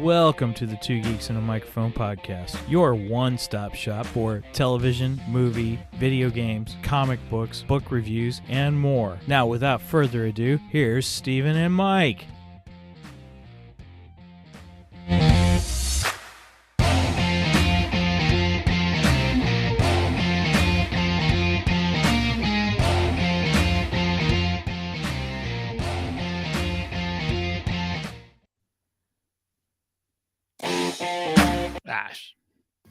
Welcome to the Two Geeks and a Microphone podcast, your one-stop shop for television, movie, video games, comic books, book reviews, and more. Now, without further ado, here's Steven and Mike.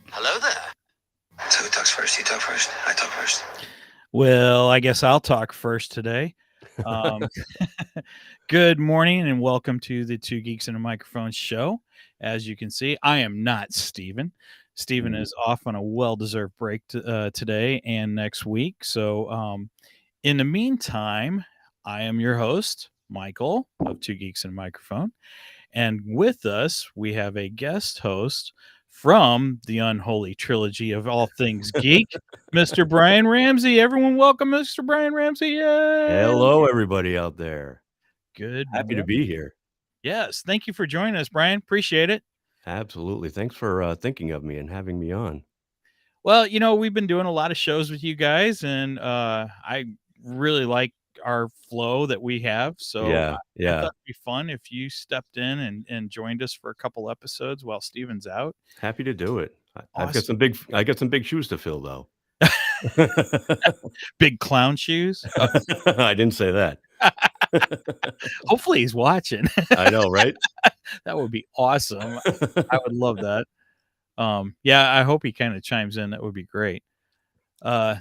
Hello there. So who talks first? You talk first? I talk first. Well, I guess I'll talk first today. Good morning and welcome to the Two Geeks and a Microphone show. As you can see, I am not Steven. Steven is off on a well-deserved break today and next week. So in the meantime, I am your host, Michael of Two Geeks and a Microphone. And with us, we have a guest host from the unholy trilogy of all things geek, Mr. Brien Ramsey. Everyone welcome Mr. Brien Ramsey. Yay! Hello, everybody out there. Good. Happy to be here. Yes. Thank you for joining us, Brien. Appreciate it. Absolutely. Thanks for thinking of me and having me on. Well, you know, we've been doing a lot of shows with you guys, and I really like our flow that we have. So I thought it'd be fun if you stepped in and joined us for a couple episodes while Steven's out. Happy to do it. Awesome. I got some big shoes to fill, though. Big clown shoes. I didn't say that. Hopefully he's watching. I know, right? That would be awesome. I would love that. Yeah, I hope he kind of chimes in. That would be great.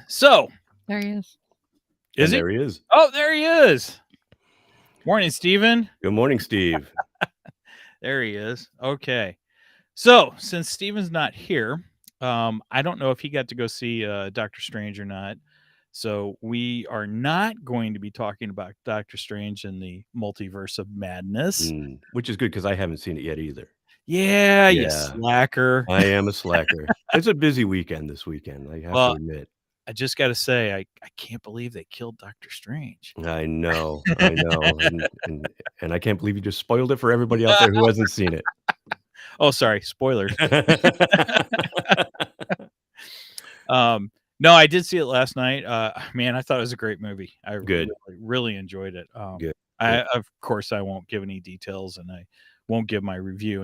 So there he is. There he is. Oh, there he is. Morning, Steven. Good morning, Steve. There he is. Okay. So since Steven's not here, I don't know if he got to go see Doctor Strange or not. So we are not going to be talking about Doctor Strange and the Multiverse of Madness. Which is good because I haven't seen it yet either. Yeah, you slacker. I am a slacker. It's a busy weekend this weekend, I have to admit. I just got to say, I can't believe they killed Doctor Strange. I know. and I can't believe you just spoiled it for everybody out there who hasn't seen it. Oh, sorry. Spoilers. No, I did see it last night. Man, I thought it was a great movie. I really enjoyed it. Good. Of course, I won't give any details, and I won't give my review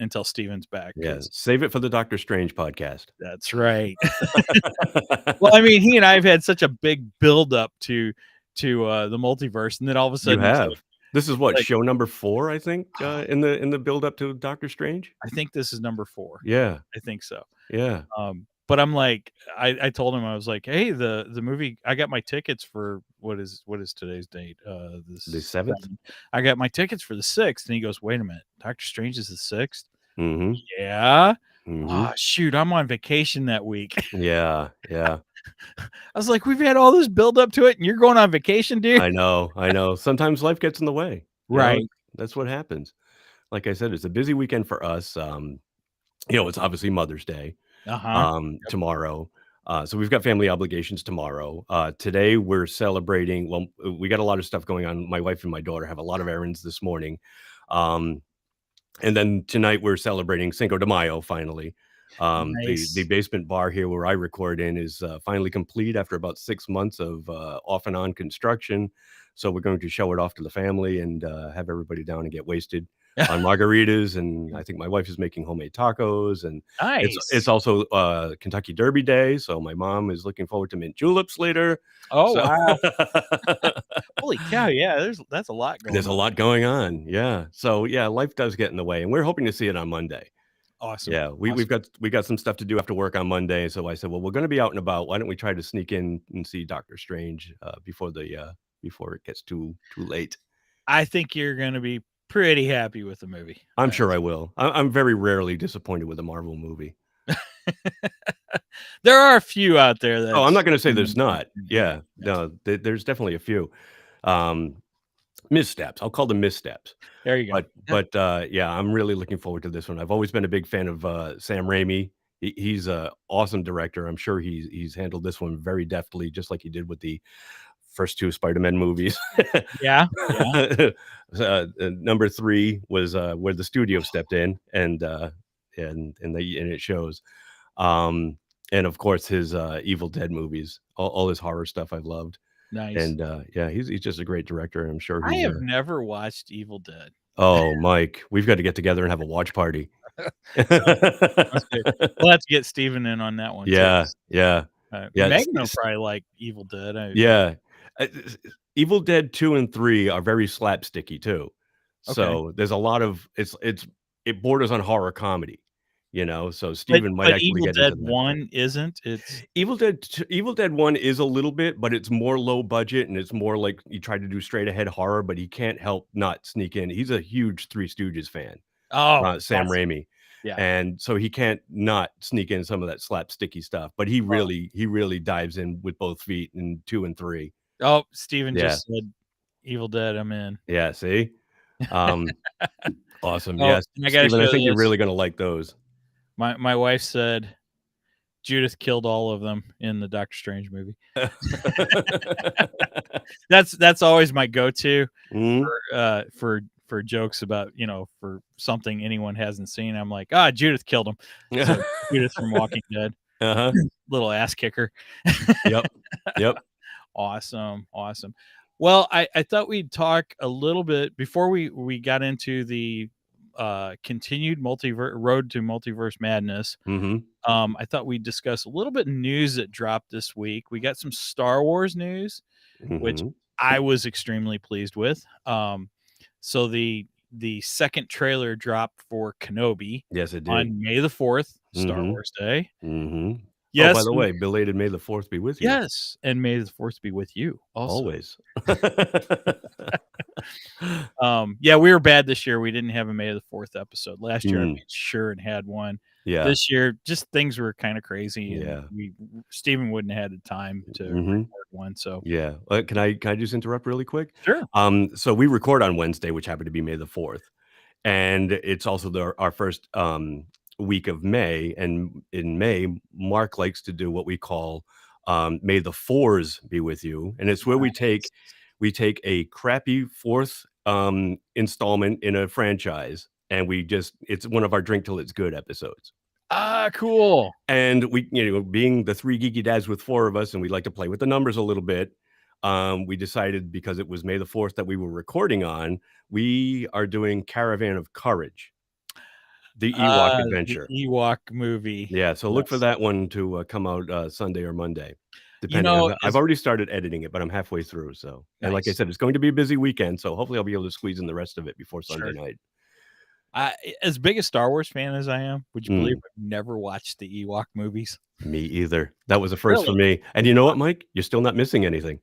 until Steven's back. Yeah, save it for the Doctor Strange podcast. That's right. Well, I mean, he and I have had such a big build up to the multiverse, and then all of a sudden, you have. This is what, show number 4, I think, in the build up to Doctor Strange. I think this is number 4. Yeah, I think so. Yeah. But I'm like, I told him, I was like, hey, the movie, I got my tickets for what is today's date? The 7th. I got my tickets for the 6th, and he goes, wait a minute, Doctor Strange is the 6th. Mm-hmm. Yeah. Mm-hmm. Oh, shoot, I'm on vacation that week. Yeah. I was like, we've had all this build up to it, and you're going on vacation, dude. I know. Sometimes life gets in the way. Right. That's what happens. Like I said, it's a busy weekend for us. It's obviously Mother's Day. Tomorrow. So we've got family obligations tomorrow. Today we're celebrating. Well, we got a lot of stuff going on. My wife and my daughter have a lot of errands this morning. And then tonight we're celebrating Cinco de Mayo finally. Nice. The basement bar here where I record in is finally complete after about 6 months of off and on construction. So we're going to show it off to the family and have everybody down and get wasted on margaritas. And I think my wife is making homemade tacos, and nice. It's also Kentucky Derby Day. So my mom is looking forward to mint juleps later. Oh, wow. Holy cow. Yeah. That's a lot going on. There's a lot going on. Yeah. So yeah, life does get in the way, and we're hoping to see it on Monday. Awesome. Yeah. We got some stuff to do after work on Monday. So I said, well, we're going to be out and about. Why don't we try to sneak in and see Doctor Strange before it gets too late? I think you're going to be pretty happy with the movie. I'm sure I will. I'm very rarely disappointed with a Marvel movie. There are a few out there that. Oh, I'm not going to say there's not. Yeah. No, there's definitely a few missteps. I'll call them missteps. There you go. But I'm really looking forward to this one. I've always been a big fan of Sam Raimi. He's an awesome director. I'm sure he's handled this one very deftly, just like he did with the first 2 Spider-Man movies. Yeah. Number 3 was where the studio stepped in, and it shows. And of course his Evil Dead movies, all his horror stuff I've loved. Nice. And yeah, he's just a great director. I'm sure I he's have never watched Evil Dead. Oh, Mike, we've got to get together and have a watch party. Sounds good. We'll have to get Steven in on that one too. Yeah, yeah, yeah. Megan will probably like Evil Dead. Yeah. Evil Dead 2 and 3 are very slapsticky too. Okay. So there's a lot of it borders on horror comedy, so Steven might actually Evil get Dead into that. 1 isn't. It's Evil Dead 1 is a little bit, but it's more low budget, and it's more like you try to do straight ahead horror, but he can't help not sneak in. He's a huge Three Stooges fan. Sam Raimi. Yeah. And so he can't not sneak in some of that slapsticky stuff, but he really dives in with both feet in 2 and 3. Oh, Steven just said Evil Dead, I'm in. Yeah, see? Awesome. Oh, Yes. I gotta Steven, I show think you're this. really gonna like those. My wife said Judith killed all of them in the Doctor Strange movie. That's always my go-to for jokes about, for something anyone hasn't seen. I'm like, Judith killed him. So Judith from Walking Dead. Little ass kicker. Yep. Awesome. Well, I thought we'd talk a little bit before we got into the continued road to multiverse madness. I thought we'd discuss a little bit of news that dropped this week. We got some Star Wars news, which I was extremely pleased with. So the second trailer dropped for Kenobi. Yes, it did. On May the 4th, Star Wars Day. Yes. Oh, by the way, belated May the 4th be with you. Yes, and May the 4th be with you also. Always. Yeah, we were bad this year. We didn't have a May the 4th episode. Last year I made sure and had one. Yeah. This year, just things were kind of crazy. Yeah. And Steven wouldn't have had the time to record one. So yeah. Can I just interrupt really quick? Sure. So we record on Wednesday, which happened to be May the 4th. And it's also our first week of May. And in May, Mark likes to do what we call May the Fours be with you. And it's where we take a crappy fourth installment in a franchise, and it's one of our Drink Till It's Good episodes. Cool. And we, being the 3 geeky dads with 4 of us, and we like to play with the numbers a little bit, we decided, because it was May the 4th that we were recording on, we are doing Caravan of Courage, the Ewok adventure. The Ewok movie. Yeah, so look for that one to come out Sunday or Monday. Depending. I've already started editing it, but I'm halfway through. So, and like I said, it's going to be a busy weekend, so hopefully I'll be able to squeeze in the rest of it before Sunday night. As big a Star Wars fan as I am, would you believe I've never watched the Ewok movies? Me either. That was a first for me. And you know what, Mike? You're still not missing anything.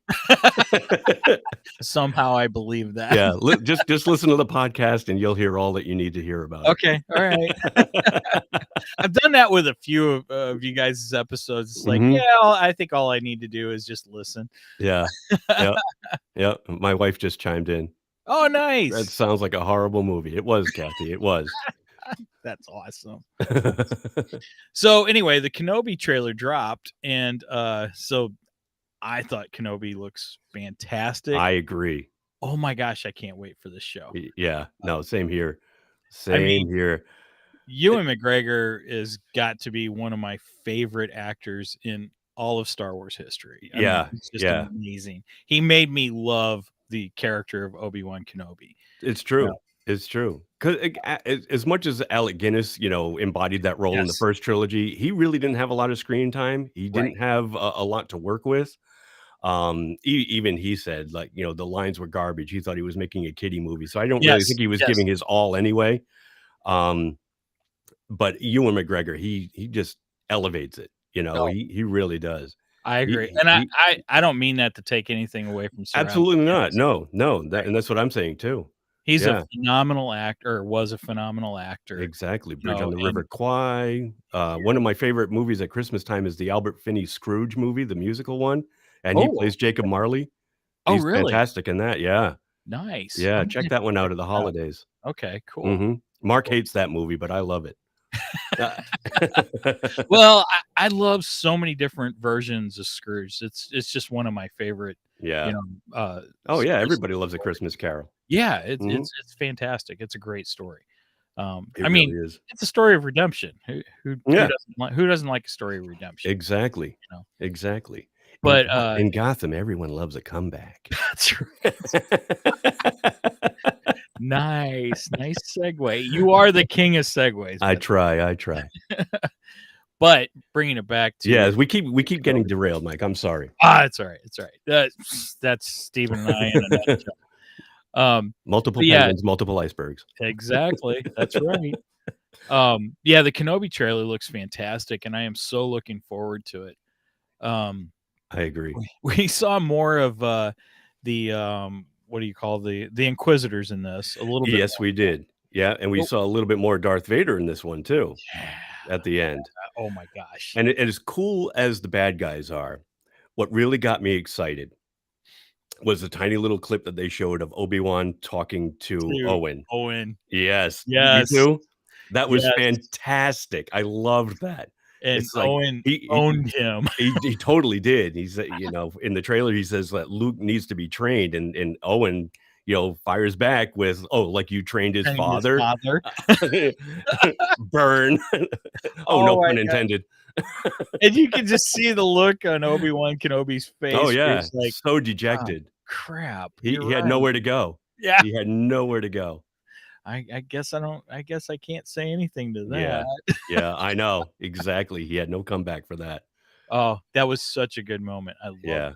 Somehow I believe that. Yeah, just listen to the podcast and you'll hear all that you need to hear about it. Okay, all right. I've done that with a few of you guys' episodes. It's like, I think all I need to do is just listen. Yeah. Yeah. My wife just chimed in. Oh, nice. That sounds like a horrible movie. It was, Kathy. It was. That's awesome. So anyway, the Kenobi trailer dropped, and so I thought Kenobi looks fantastic. I agree. Oh my gosh, I can't wait for this show. Yeah, no, same here. Here. Ewan McGregor has got to be one of my favorite actors in all of Star Wars history. I mean, it's just amazing. He made me love the character of Obi-Wan Kenobi. It's true. It's true. Because as much as Alec Guinness, embodied that role in the first trilogy, he really didn't have a lot of screen time. He didn't have a lot to work with. Even he said, like, the lines were garbage. He thought he was making a kiddie movie. So I don't really think he was giving his all anyway. But Ewan McGregor, he just elevates it. He really does. I agree. I don't mean that to take anything away from Sir absolutely not. No. And that's what I'm saying too. He's a phenomenal actor, or was a phenomenal actor. Exactly. Bridge on the River Kwai. One of my favorite movies at Christmas time is the Albert Finney Scrooge movie, the musical one. And he plays Jacob Marley. He's really fantastic in that. Yeah. Nice. Yeah. Check that one out at the holidays. Okay, cool. Mark hates that movie, but I love it. Well, I love so many different versions of Scrooge. It's just one of my favorite Yeah. Oh yeah, everybody loves A Christmas Carol. Yeah, it's fantastic. It's a great story. It really is. it's a story of redemption. Who Yeah. doesn't like a story of redemption? Exactly. You know? Exactly. But In Gotham, everyone loves a comeback. that's nice segue. You are the king of segues. I try. But bringing it back to Yeah, we keep getting derailed, Mike. I'm sorry. it's all right. It's all right. That's Stephen and I in a nutshell. Multiple penguins, multiple icebergs. Exactly. That's right. Yeah, the Kenobi trailer looks fantastic, and I am so looking forward to it. I agree. We saw more of the what do you call the Inquisitors in this a little bit. Yes, we did. Yeah, and we saw a little bit more Darth Vader in this one too. Yeah. At the end. Oh my gosh. And as cool as the bad guys are, what really got me excited was a tiny little clip that they showed of Obi-Wan talking to Owen. Yes. Yes. You too? That was fantastic. I loved that. And it's like Owen owned him. He totally did. He said, in the trailer, he says that Luke needs to be trained, and Owen, fires back with, "Oh, like you trained his father." Burn. No pun intended. And you can just see the look on Obi-Wan Kenobi's face. Oh yeah, like so dejected. Oh, crap. He had nowhere to go. Yeah, he had nowhere to go. I guess I can't say anything to that. Yeah, I know exactly. He had no comeback for that. Oh, that was such a good moment. I love it.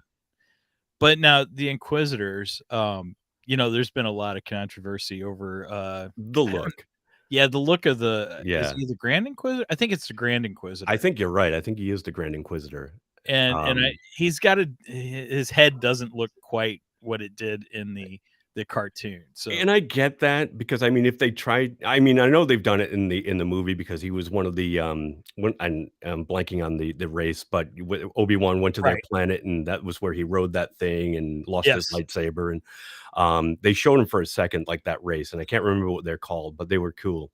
But now the Inquisitors, there's been a lot of controversy over the look. Yeah, the look of the is he the Grand Inquisitor? I think it's the Grand Inquisitor. I think you're right. I think he is the Grand Inquisitor. And he's got his head doesn't look quite what it did in the cartoon. So, and I get that, because if they tried, I know they've done it in the movie, because he was one of the I'm blanking on the race, but Obi-Wan went to their planet, and that was where he rode that thing and lost his lightsaber, and they showed him for a second, like that race, and I can't remember what they're called, but they were cool.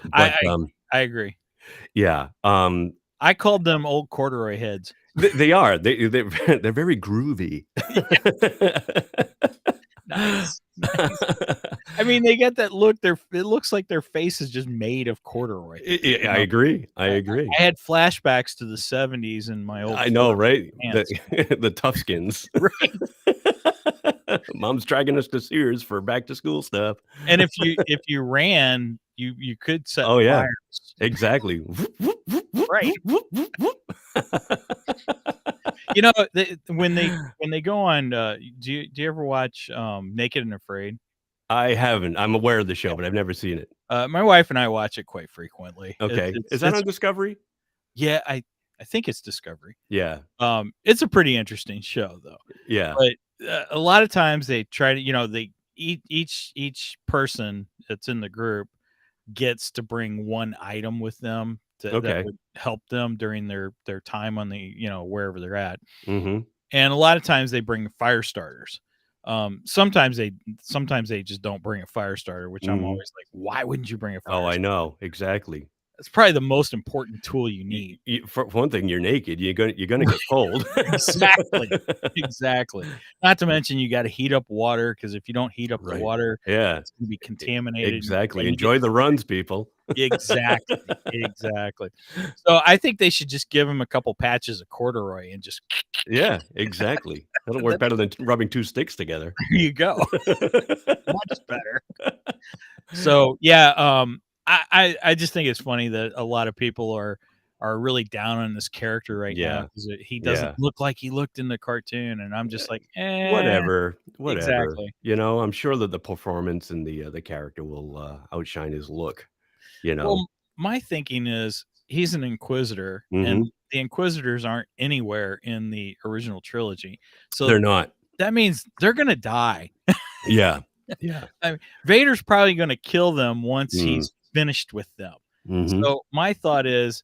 But, I agree. Yeah. I called them old corduroy heads. They are. They're very groovy. Nice. They get that look. It looks like their face is just made of corduroy. I agree. I had flashbacks to the 70s and my old. I know, right? The Toughskins. Right. Mom's dragging us to Sears for back to school stuff. And if you ran, you could set fires. Yeah, exactly. Right. When they go on, do you ever watch Naked and Afraid? I haven't. I'm aware of the show, but I've never seen it. My wife and I watch it quite frequently. Okay. Is that on Discovery? Yeah, I think it's Discovery. Yeah. It's a pretty interesting show, though. Yeah. But a lot of times they try to, they each person that's in the group gets to bring one item with them that would help them during their time on the, wherever they're at. Mm-hmm. And a lot of times they bring fire starters. Sometimes they just don't bring a fire starter, which I'm always like, why wouldn't you bring a fire starter? I know. Exactly. It's probably the most important tool you need. For one thing, you're naked. You're gonna get cold. Exactly. Not to mention you got to heat up water, because if you don't heat up the water, it's gonna be contaminated. Exactly. Enjoy the runs, people. Exactly. So I think they should just give them a couple patches of corduroy and just. Yeah, exactly. That'll work better than rubbing two sticks together. There you go. Much better. So yeah, I just think it's funny that a lot of people are really down on this character right now, because he doesn't look like he looked in the cartoon, and I'm just like, whatever. Exactly. I'm sure that the performance and the character will outshine his look. Well, my thinking is he's an Inquisitor, and the Inquisitors aren't anywhere in the original trilogy, so they're not. That means they're gonna die. Yeah. Vader's probably gonna kill them once he's finished with them. So my thought is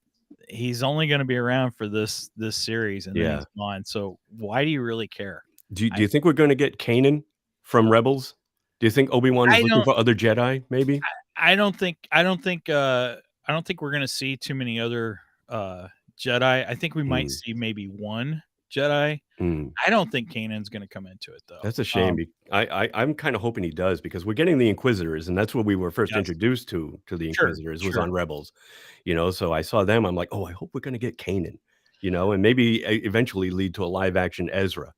he's only going to be around for this series, and then he's gone. So why do you really care? Do you think we're going to get Kanan from Rebels? Do you think Obi-Wan is looking for other Jedi? Maybe. I don't think we're going to see too many other Jedi. I think we might see maybe one. Jedi. Mm. I don't think Kanan's going to come into it though. That's a shame. I'm kind of hoping he does, because we're getting the Inquisitors, and that's what we were first Yes. introduced to the Sure, Inquisitors was sure. on Rebels. So I saw them. I'm like, oh, I hope we're going to get Kanan. And maybe eventually lead to a live action Ezra.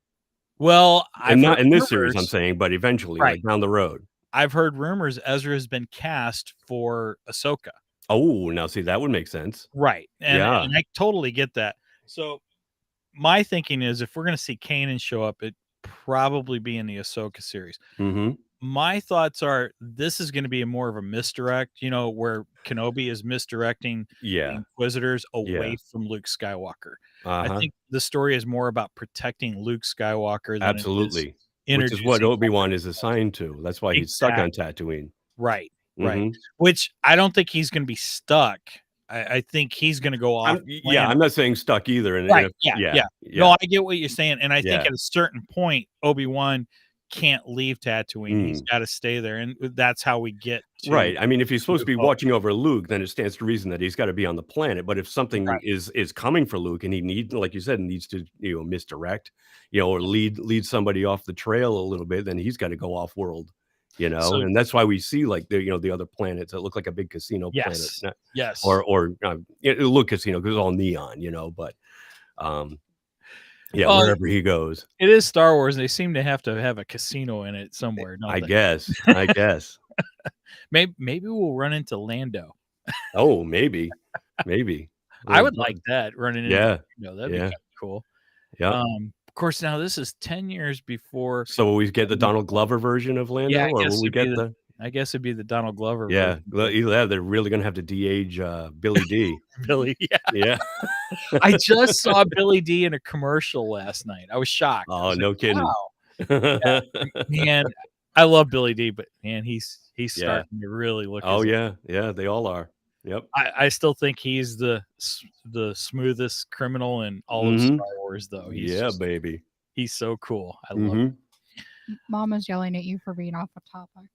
Well, I've And heard not in this series, I'm rumors, saying, but eventually, right. like down the road. I've heard rumors Ezra has been cast for Ahsoka. Oh, now see, that would make sense. Right. And Yeah. I totally get that. So my thinking is if we're going to see Kanan show up, it probably be in the Ahsoka series. Mm-hmm. My thoughts are this is going to be more of a misdirect, where Kenobi is misdirecting the Inquisitors away from Luke Skywalker. I think the story is more about protecting Luke Skywalker than Absolutely. it is Which is what Obi-Wan is assigned to. That's why he's stuck on Tatooine. Right. Right. Which I don't think he's going to be stuck. I think he's going to go off. I'm not saying stuck either. Right. Yeah. No, I get what you're saying. And I think at a certain point, Obi-Wan can't leave Tatooine. He's got to stay there. And that's how we get to. Right. I mean, if he's supposed to be watching over Luke, then it stands to reason that he's got to be on the planet. But if something is coming for Luke and he needs, like you said, needs to, misdirect, or lead somebody off the trail a little bit, then he's got to go off world. And that's why we see like the other planets that look like a big casino planet. Yes. Or it look casino because it's all neon, but wherever he goes. It is Star Wars. They seem to have a casino in it somewhere. I guess. Maybe we'll run into Lando. Oh, maybe. I would like that running into Lando. That'd be kind of cool. Yeah. Of course, now this is 10 years before. So will we get the Donald Glover version of Lando, or will we get the? I guess it'd be the Donald Glover. Yeah, they're really gonna have to de-age Billy D. Billy, yeah. I just saw Billy D in a commercial last night. I was shocked. Oh, no kidding. Wow. Man, I love Billy D, but man, he's starting to really look. Oh yeah, they all are. Yep. I still think he's the smoothest criminal in all of Star Wars, though. Baby. He's so cool. I love him. Mama's yelling at you for being off of topic.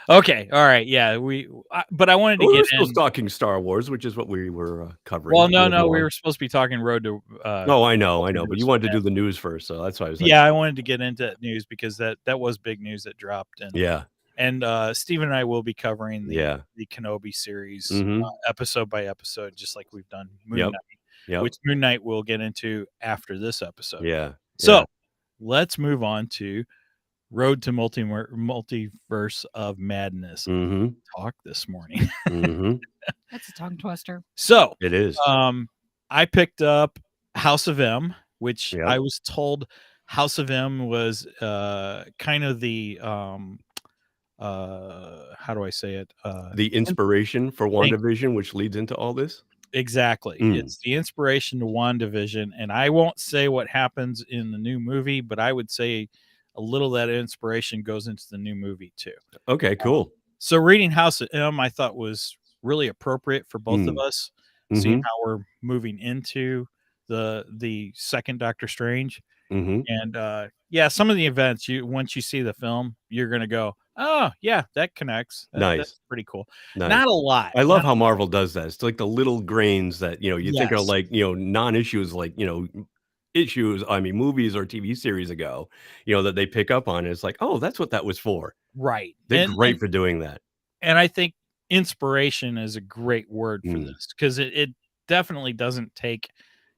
Okay, all right, yeah. But I wanted to get still talking Star Wars, which is what we were covering. Well, no, we were supposed to be talking Road to. No, I know, but you wanted to do the news first, so that's why I was. Yeah, I wanted to get into news because that was big news that dropped, and and Stephen and I will be covering the Kenobi series episode by episode, just like we've done Moon Knight, which Moon Knight we'll get into after this episode. So let's move on to Road to Multiverse of Madness. Talk this morning. That's a tongue twister. So it is. I picked up House of M, which I was told House of M was kind of the how do I say it? The inspiration for WandaVision, which leads into all this. Exactly. It's the inspiration to WandaVision, and I won't say what happens in the new movie, but I would say a little of that inspiration goes into the new movie too. Okay, cool. So reading House of M, I thought was really appropriate for both of us, seeing how we're moving into the second Doctor Strange. And some of the events once you see the film, you're gonna go, oh yeah, that connects. That's pretty cool. Not a lot. I love how Marvel does that. It's like the little grains that you think are like non-issues, like issues. I mean, movies or TV series ago, that they pick up on. And it's like, oh, that's what that was for. Right. They're great for doing that. And I think inspiration is a great word for this because it definitely doesn't take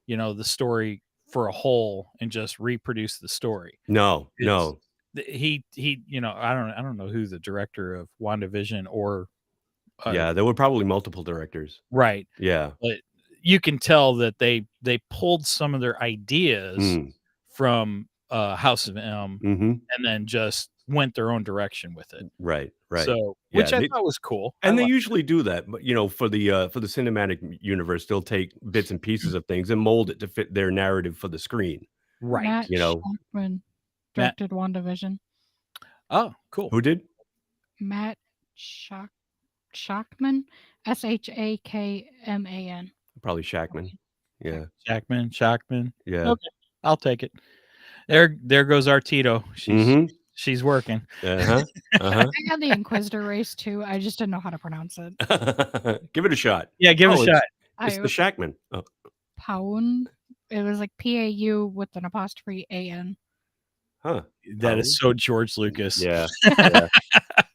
the story for a whole and just reproduce the story. No. He I don't know who the director of WandaVision or there were probably multiple directors. Right. Yeah. But you can tell that they pulled some of their ideas from House of M and then just went their own direction with it. Right. So, which I thought was cool. And they usually do that, but for the cinematic universe, they'll take bits and pieces of things and mold it to fit their narrative for the screen. Right. Matt Shakman directed WandaVision. Oh, cool. Who did? Matt Shakman, Shakman. Probably Shakman. Yeah. Shakman. Yeah. Okay, I'll take it. There goes our Tito. She's working. I had the Inquisitor race too. I just didn't know how to pronounce it. Give it a shot. Yeah, give it a shot. It's the Shakman. Oh. Paun. It was like PAU with an apostrophe AN. Huh. That is so George Lucas. Yeah. Yeah.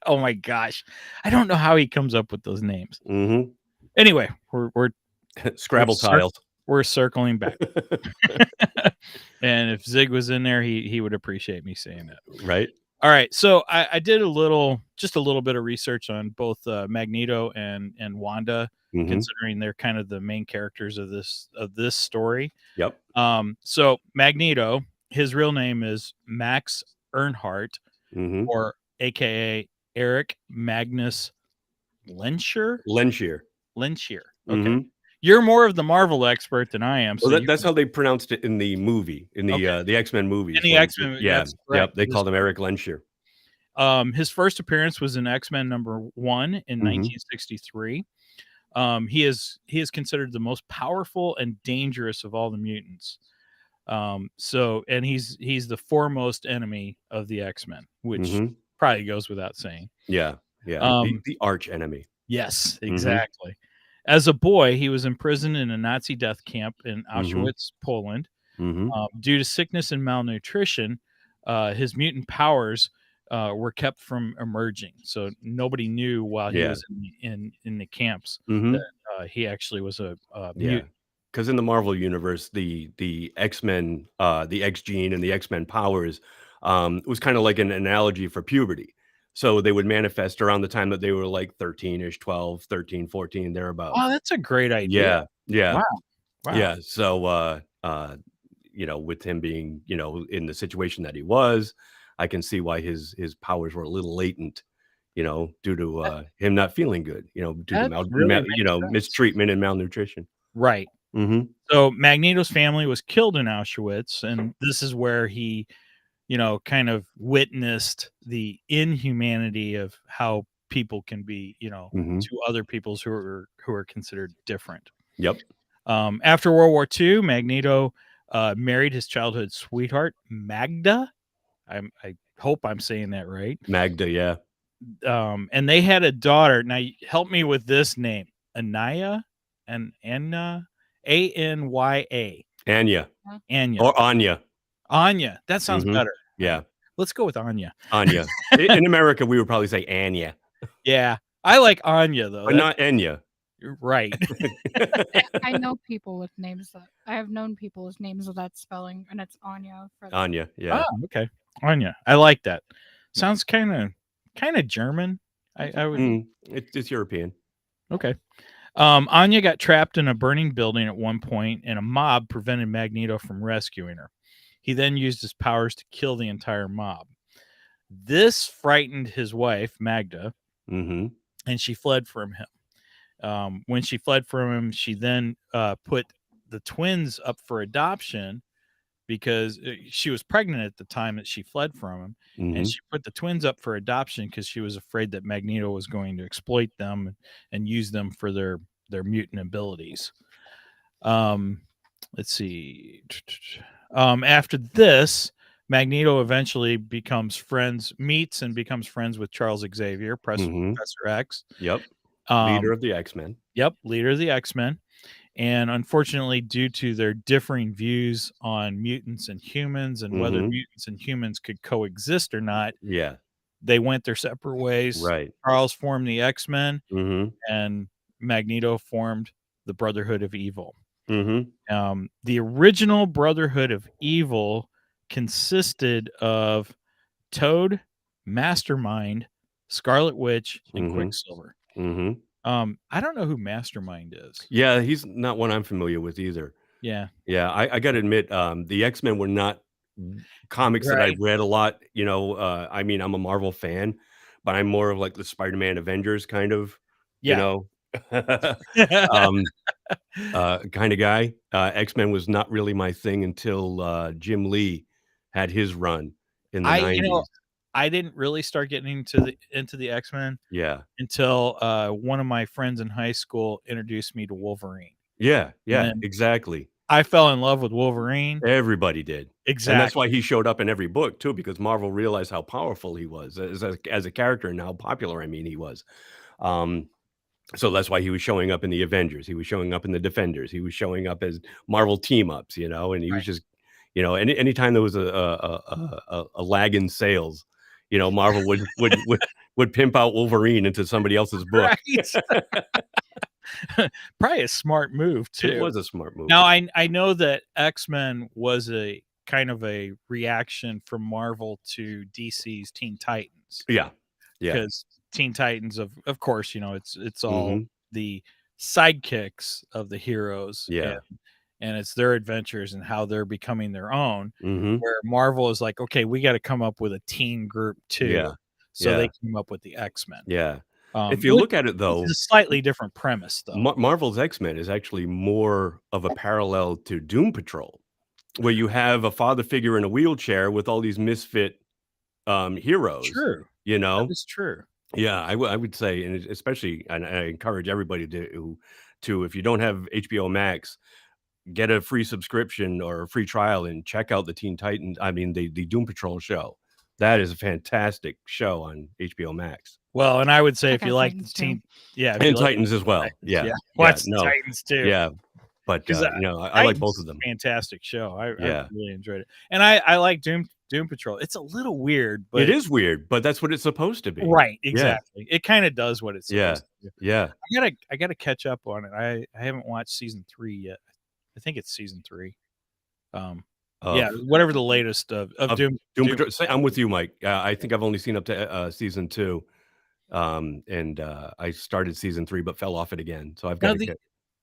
Oh my gosh. I don't know how he comes up with those names. Mm-hmm. Anyway, we're Scrabble tiles. We're circling back. And if Zig was in there, he would appreciate me saying that. Right. All right. So I did just a little bit of research on both Magneto and Wanda, considering they're kind of the main characters of this story. Yep. So Magneto, his real name is Max Earnhardt, or AKA Eric Magnus Lensher. Okay. You're more of the Marvel expert than I am. Well, that's how they pronounced it in the movie, in the X-Men movies. In the X-Men, yeah, yep. They called him Eric Lensher. His first appearance was in X-Men #1 in 1963. He is considered the most powerful and dangerous of all the mutants. And he's the foremost enemy of the X-Men, which probably goes without saying. Yeah. The arch enemy. Yes, exactly. As a boy, he was imprisoned in a Nazi death camp in Auschwitz, Poland. Due to sickness and malnutrition, his mutant powers were kept from emerging. So nobody knew while he was in the camps that he actually was a mutant. Because in the Marvel universe, the X-Men, the X gene and the X-Men powers was kind of like an analogy for puberty. So they would manifest around the time that they were like 13-ish, 12, 13, 14, thereabouts. Oh, that's a great idea. Yeah. Wow. Yeah. So, with him being, in the situation that he was, I can see why his powers were a little latent, due to him not feeling good, due to mistreatment and malnutrition. Right. So Magneto's family was killed in Auschwitz, and this is where he kind of witnessed the inhumanity of how people can be, to other peoples who are considered different. Yep. After World War II, Magneto married his childhood sweetheart, Magda. I hope I'm saying that right. Magda, yeah. And they had a daughter. Now, help me with this name. Anaya and Anna, Anya. Anya. Anya. Or Anya. Anya. That sounds better. Yeah. Let's go with Anya. Anya. In America, we would probably say Anya. Yeah. I like Anya, though. But not Enya. Right. I know people with names I have known people with names of that spelling, and it's Anya. Anya, yeah. Oh, okay. Anya. I like that. Sounds kind of German. I would. It's European. Okay. Anya got trapped in a burning building at one point, and a mob prevented Magneto from rescuing her. He then used his powers to kill the entire mob. This frightened his wife, Magda, and she fled from him. When she fled from him, she then put the twins up for adoption because she was pregnant at the time that she fled from him. And she put the twins up for adoption because she was afraid that Magneto was going to exploit them and use them for their mutant abilities. Let's see. After this, Magneto eventually meets and becomes friends with Charles Xavier, Professor X. Yep. Leader of the X-Men. Yep, leader of the X-Men. And unfortunately, due to their differing views on mutants and humans and whether mutants and humans could coexist or not, they went their separate ways. Right. Charles formed the X-Men, and Magneto formed the Brotherhood of Evil. The original Brotherhood of Evil consisted of Toad, Mastermind, Scarlet Witch, and Quicksilver. I don't know who Mastermind is. Yeah, he's not one I'm familiar with either. Yeah. I got to admit, the X-Men were not comics that I've read a lot. I mean, I'm a Marvel fan, but I'm more of like the Spider-Man Avengers kind of, kind of guy. X-Men was not really my thing until Jim Lee had his run in the 90s. I didn't really start getting into the X-Men until one of my friends in high school introduced me to Wolverine. Yeah, exactly. I fell in love with Wolverine. Everybody did. Exactly. And that's why he showed up in every book too, because Marvel realized how powerful he was as a character and how popular, he was. So that's why he was showing up in the Avengers. He was showing up in the Defenders. He was showing up as Marvel team-ups, and he was just, anytime there was a lag in sales, Marvel would pimp out Wolverine into somebody else's book. Right. Probably a smart move too. It was a smart move. Now I know that X-Men was a kind of a reaction from Marvel to DC's Teen Titans. Yeah. Because Teen Titans, of course, it's all the sidekicks of the heroes. Yeah. And it's their adventures and how they're becoming their own. Mm-hmm. Where Marvel is like, okay, we got to come up with a teen group too. Yeah. So they came up with the X-Men. Yeah. If you look at it, though, it's a slightly different premise, though. Marvel's X-Men is actually more of a parallel to Doom Patrol, where you have a father figure in a wheelchair with all these misfit heroes. True. That is true. Yeah, I would say, and especially, and I encourage everybody to if you don't have HBO Max, get a free subscription or a free trial and check out the the Doom Patrol show. That is a fantastic show on HBO Max. Well, and I would say if you like Teen, and Titans as well. Yeah. Watch Titans too. Yeah. But I like both of them. Fantastic show. I really enjoyed it, and I like Doom Patrol. It's a little weird, but it is weird, but that's what it's supposed to be. Right? Exactly. Yeah. It kind of does what it's supposed to do. Yeah. I gotta catch up on it. I haven't watched season 3 yet. I think it's season 3. Whatever the latest of Doom Patrol. I'm with you, Mike. I think I've only seen up to season 2, and I started season 3 but fell off it again. So I've got to get.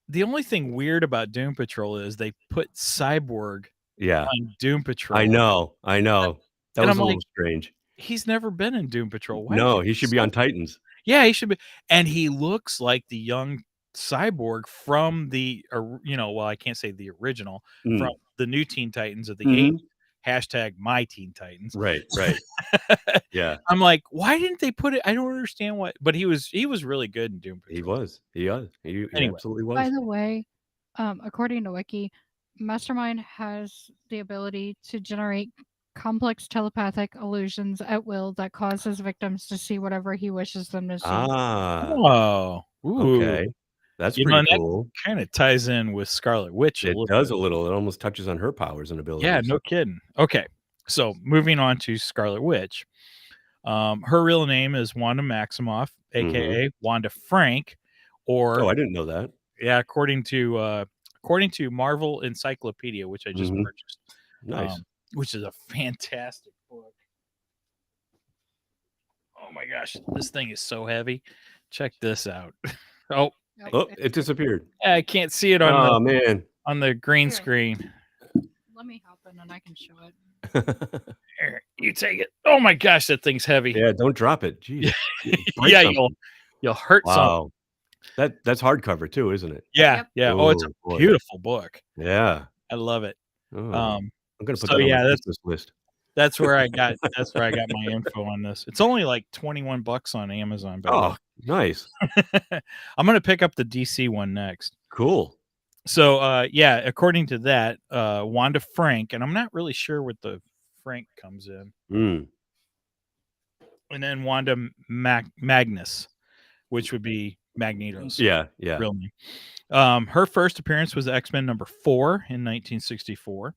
The only thing weird about Doom Patrol is they put Cyborg on Doom Patrol. I know. That was a little strange. He's never been in Doom Patrol. No, he should be on Titans. Yeah, he should be. And he looks like the young Cyborg from the, I can't say the original, from the new Teen Titans of the 80s. #my Teen Titans. Right. Yeah. I'm like, why didn't they put it? I don't understand why. But he was really good in Doom Patrol. He was. He absolutely was. By the way, according to Wiki, Mastermind has the ability to generate complex telepathic illusions at will that cause his victims to see whatever he wishes them to see. Oh. Ooh. Okay. That's pretty cool. That kind of ties in with Scarlet Witch. It does a little. It almost touches on her powers and abilities. Yeah, no kidding. Okay, so moving on to Scarlet Witch. Her real name is Wanda Maximoff, aka Wanda Frank, or I didn't know that. Yeah, according to Marvel Encyclopedia, which I just purchased. Nice. Which is a fantastic book. Oh my gosh, this thing is so heavy. Check this out. It disappeared. I can't see it on the green screen. Let me hop in and I can show it. Here, you take it. Oh my gosh, that thing's heavy. Yeah, don't drop it. Jeez. Yeah, you'll hurt something. That's hardcover too, isn't it? Yeah. Oh, it's a beautiful book. Yeah, I love it. I'm gonna put that on this list. That's where I got my info on this. It's only like $21 on Amazon. Nice. I'm gonna pick up the DC one next. Cool. So according to that, Wanda Frank, and I'm not really sure what the Frank comes in. And then Wanda Magnus, which would be Magneto's real name. Her first appearance was X-Men number 4 in 1964.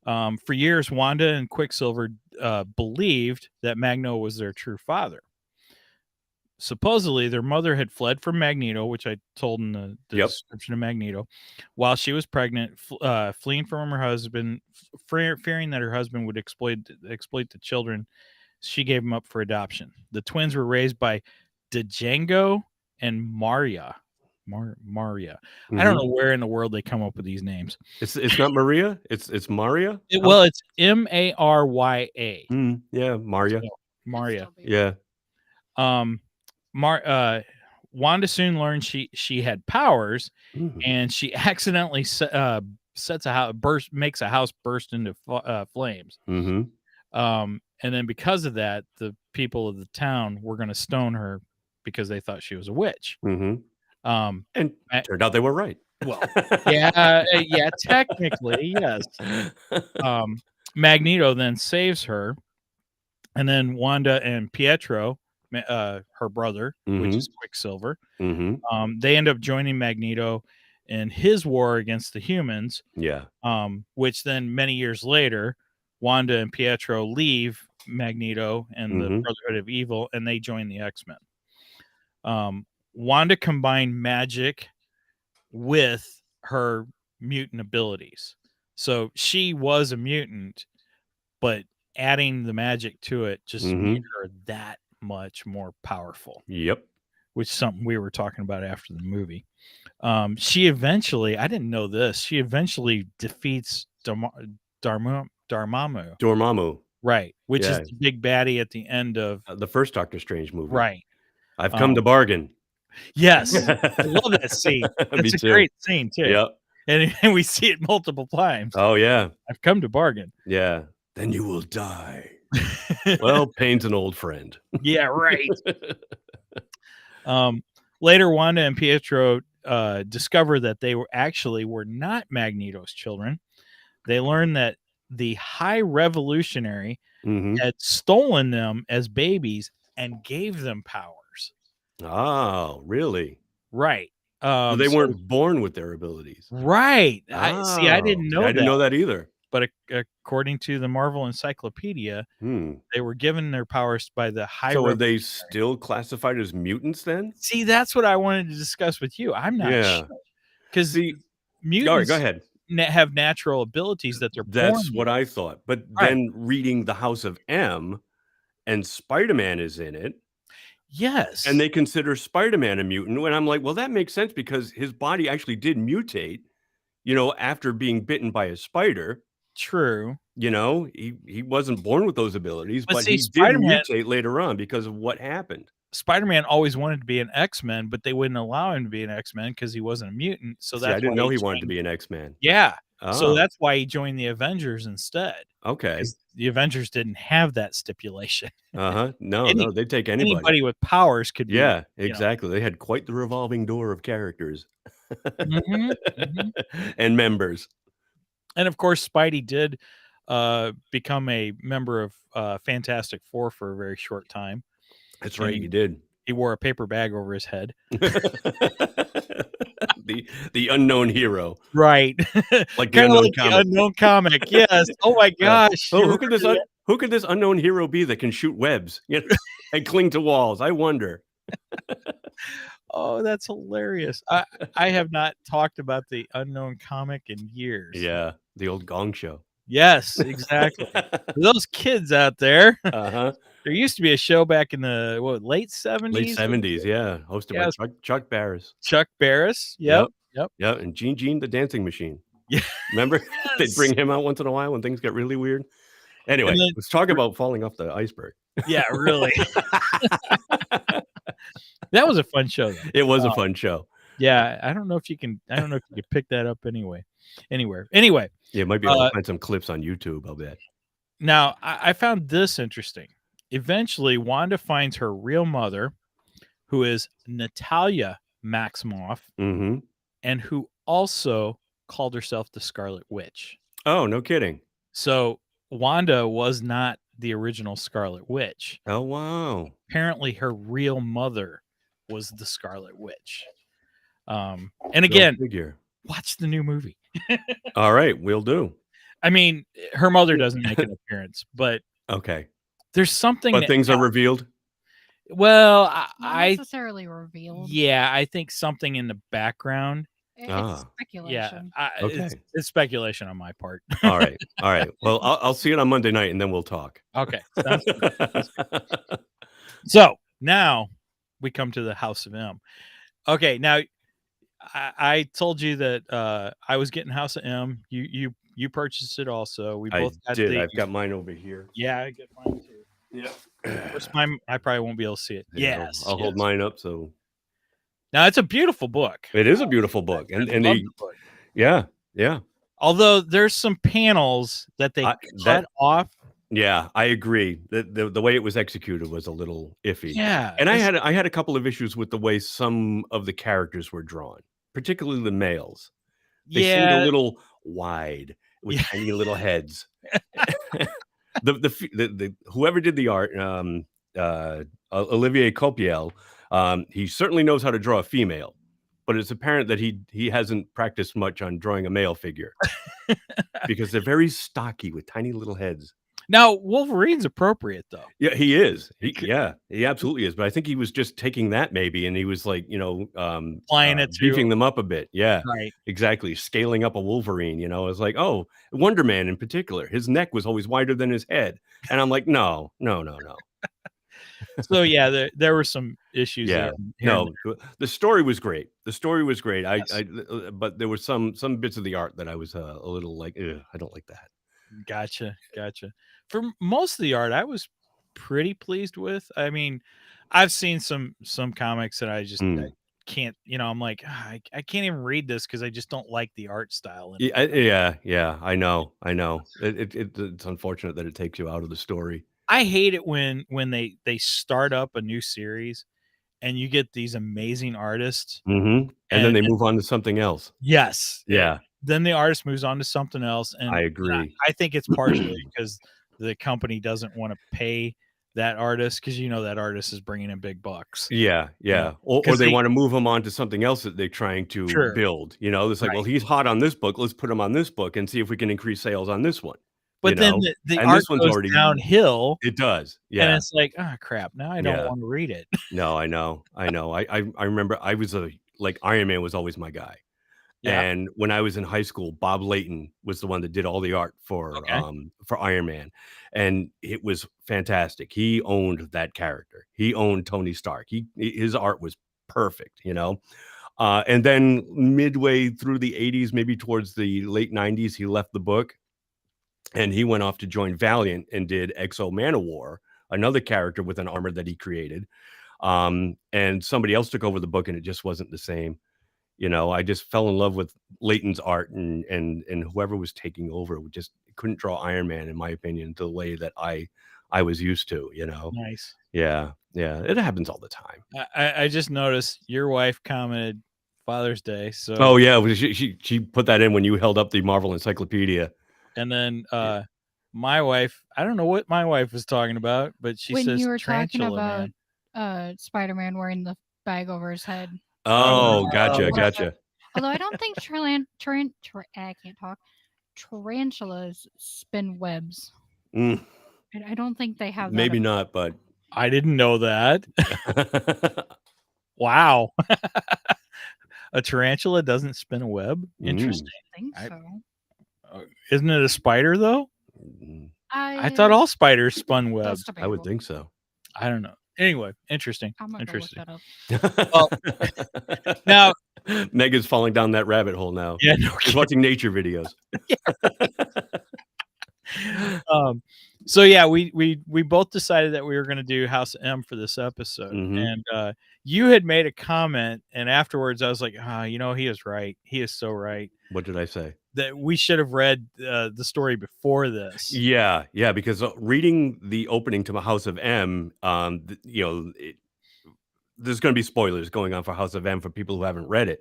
For years, Wanda and Quicksilver believed that Magneto was their true father. Supposedly, their mother had fled from Magneto, which I told in the description of Magneto, while she was pregnant, fleeing from her husband, fearing that her husband would exploit the children. She gave them up for adoption. The twins were raised by Django and Maria. Maria. I don't know where in the world they come up with these names. It's not Maria. It's Maria. Well, it's Marya. Yeah, Maria. So, Maria. Yeah. Wanda soon learned she had powers, and she accidentally makes a house burst into flames. And then because of that, the people of the town were going to stone her because they thought she was a witch. And turned out they were right. Well, yeah, technically, yes. Magneto then saves her, and then Wanda and Pietro her brother, which is Quicksilver. Mm-hmm. They end up joining Magneto in his war against the humans. Yeah. Which then many years later, Wanda and Pietro leave Magneto and the Brotherhood of Evil, and they join the X-Men. Wanda combined magic with her mutant abilities. So she was a mutant, but adding the magic to it just made her that much more powerful. Yep. Which is something we were talking about after the movie. She eventually, I didn't know this, she eventually defeats Dormammu. Right. Which is the big baddie at the end of the first Doctor Strange movie. Right. I've come to bargain. Yes. I love that scene. It's a great scene too. Yep. And we see it multiple times. Oh, yeah. I've come to bargain. Yeah. Then you will die. Well, pain's an old friend. Yeah, right. Later, Wanda and Pietro discover that they were not Magneto's children. They learn that the High Revolutionary had stolen them as babies and gave them powers. Oh, really? Right. So they weren't born with their abilities. Right. I didn't know that. I didn't know that either. But according to the Marvel Encyclopedia, they were given their powers by the High Revolutionary. So are they still classified as mutants then? See, that's what I wanted to discuss with you. I'm not sure. Because mutants go ahead. Have natural abilities that they're born That's what I thought. But then reading the House of M, and Spider-Man is in it. Yes. And they consider Spider-Man a mutant. And I'm like, well, that makes sense because his body actually did mutate, after being bitten by a spider. True. He wasn't born with those abilities, but see, he did mutate later on because of what happened. Spider-Man always wanted to be an X-Men, but they wouldn't allow him to be an X-Men because he wasn't a mutant. So that's I didn't know he wanted to be an X-Man. Yeah. Oh. So that's why he joined the Avengers instead. Okay. The Avengers didn't have that stipulation. No, they'd take anybody. Anybody with powers could be. Yeah, exactly. They had quite the revolving door of characters and members. And of course, Spidey did become a member of Fantastic Four for a very short time. That's right, he did. He wore a paper bag over his head. the unknown hero, right? Like the unknown comic. The unknown comic, yes. Oh my gosh! Oh, who could this unknown hero be that can shoot webs, and cling to walls? I wonder. Oh, that's hilarious! I have not talked about the unknown comic in years. Yeah, the old Gong Show. Yes, exactly. For those kids out there, there used to be a show back in the late 70s. Late 70s, yeah, hosted by Chuck Barris. Chuck Barris, yep. Yeah, and Gene the Dancing Machine. Yeah, remember they'd bring him out once in a while when things get really weird. Anyway, let's talk about falling off the iceberg. Yeah, really. That was a fun show, though. It was a fun show. Yeah, I don't know if you can pick that up anywhere. Anyway. Yeah, might be able to find some clips on YouTube, I'll bet. Now, I found this interesting. Eventually, Wanda finds her real mother, who is Natalia Maximoff, and who also called herself the Scarlet Witch. Oh, no kidding. So Wanda was not the original Scarlet Witch. Oh, wow. Apparently, her real mother was the Scarlet Witch. And again, watch the new movie. All right, we'll do. I mean, her mother doesn't make an appearance, but okay, there's something. But things are revealed. Well, not necessarily revealed. Yeah, I think something in the background. It's speculation. Yeah, it's speculation on my part. All right. Well, I'll see it on Monday night, and then we'll talk. Okay. So now we come to the House of M. Okay, now I told you that I was getting House of M. You purchased it also. We both did. I've got mine over here. Yeah, I get mine too. Yeah. First, I probably won't be able to see it. Yeah, yes, I'll hold mine up. So now it's a beautiful book. It is a beautiful book, and the book. Yeah. Although there's some panels that they cut off. Yeah, I agree. The way it was executed was a little iffy. Yeah, and I had a couple of issues with the way some of the characters were drawn, particularly the males. They seemed a little wide with tiny little heads. The whoever did the art, Olivier Copiel, he certainly knows how to draw a female, but it's apparent that he hasn't practiced much on drawing a male figure because they're very stocky with tiny little heads. Now, Wolverine's appropriate, though. Yeah, he is. He absolutely is. But I think he was just taking that maybe, and he was like, Applying it to beefing them up a bit. Yeah, right. exactly. Scaling up a Wolverine. It was like, oh, Wonder Man in particular. His neck was always wider than his head, and I'm like, no. So yeah, there were some issues Yeah, there. no, the story was great. Yes. But there were some bits of the art that I was a little like, I don't like that. Gotcha. For most of the art, I was pretty pleased with. I mean, I've seen some comics that I just I can't. I'm like, I can't even read this because I just don't like the art style. Yeah. I know. It's unfortunate that it takes you out of the story. I hate it when they start up a new series and you get these amazing artists, and then they move on to something else. Yes. Yeah. Then the artist moves on to something else, and I agree. I think it's partially because the company doesn't want to pay that artist because that artist is bringing in big bucks. Yeah. Or they want to move him on to something else that they're trying to build. It's like, well, he's hot on this book. Let's put him on this book and see if we can increase sales on this one. But then the art goes downhill. It does. Yeah. And it's like, oh crap. Now I don't want to read it. No, I know. I remember I was Iron Man was always my guy. Yeah. And when I was in high school, Bob Layton was the one that did all the art for Iron Man, and it was fantastic. He owned that character. He owned Tony Stark. His art was perfect, And then midway through the 80s, maybe towards the late 90s, he left the book, and he went off to join Valiant and did Exo Manowar, another character with an armor that he created. And somebody else took over the book, and it just wasn't the same. I just fell in love with Layton's art, and whoever was taking over just couldn't draw Iron Man, in my opinion, the way that I was used to. Nice. Yeah, it happens all the time. I just noticed your wife commented Father's Day. So oh yeah, she put that in when you held up the Marvel Encyclopedia. And then my wife, I don't know what my wife was talking about, but she when says you were Tarantula, talking about Spider-Man wearing the bag over his head. Oh, gotcha. Although I don't think I can't talk. Tarantulas spin webs. I don't think they have that. Maybe not, but I didn't know that. Wow. A tarantula doesn't spin a web? Interesting. I think so. Isn't it a spider, though? I thought all spiders spun webs. I would think so. I don't know. Anyway, interesting. I'm gonna interesting. Look that up. Well, now Megan's falling down that rabbit hole now. Yeah, no, she's watching nature videos. So yeah, we both decided that we were going to do House M for this episode, and you had made a comment, and afterwards I was like, he is right. He is so right. What did I say? That we should have read the story before this. Yeah, because reading the opening to House of M, there's going to be spoilers going on for House of M for people who haven't read it.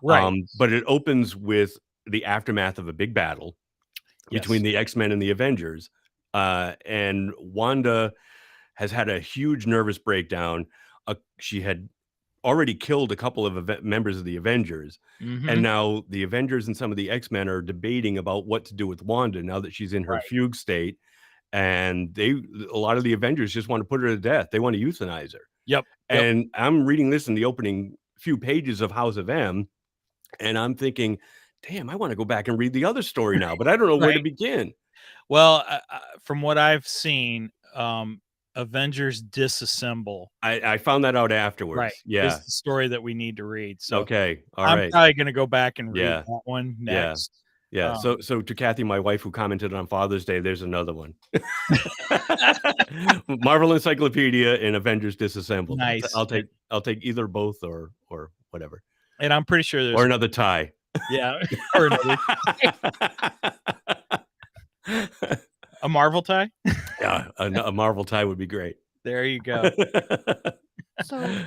Right. But it opens with the aftermath of a big battle between the X-Men and the Avengers. And Wanda has had a huge nervous breakdown. She had already killed a couple of members of the Avengers. And now the Avengers and some of the X-Men are debating about what to do with Wanda now that she's in her fugue state. And a lot of the Avengers just want to put her to death. They want to euthanize her. Yep. And I'm reading this in the opening few pages of House of M, and I'm thinking, damn, I want to go back and read the other story now, but I don't know where to begin. Well, from what I've seen, Avengers Disassemble. I found that out afterwards. Right. Yeah. It's the story that we need to read. So okay. All I'm right. probably going to go back and read that one next. Yeah. So to Kathy, my wife, who commented on Father's Day, there's another one. Marvel Encyclopedia and Avengers Disassembled. Nice. I'll take either both or whatever. And I'm pretty sure there's another tie. Yeah. Or another a Marvel tie? Yeah, a Marvel tie would be great. There you go. So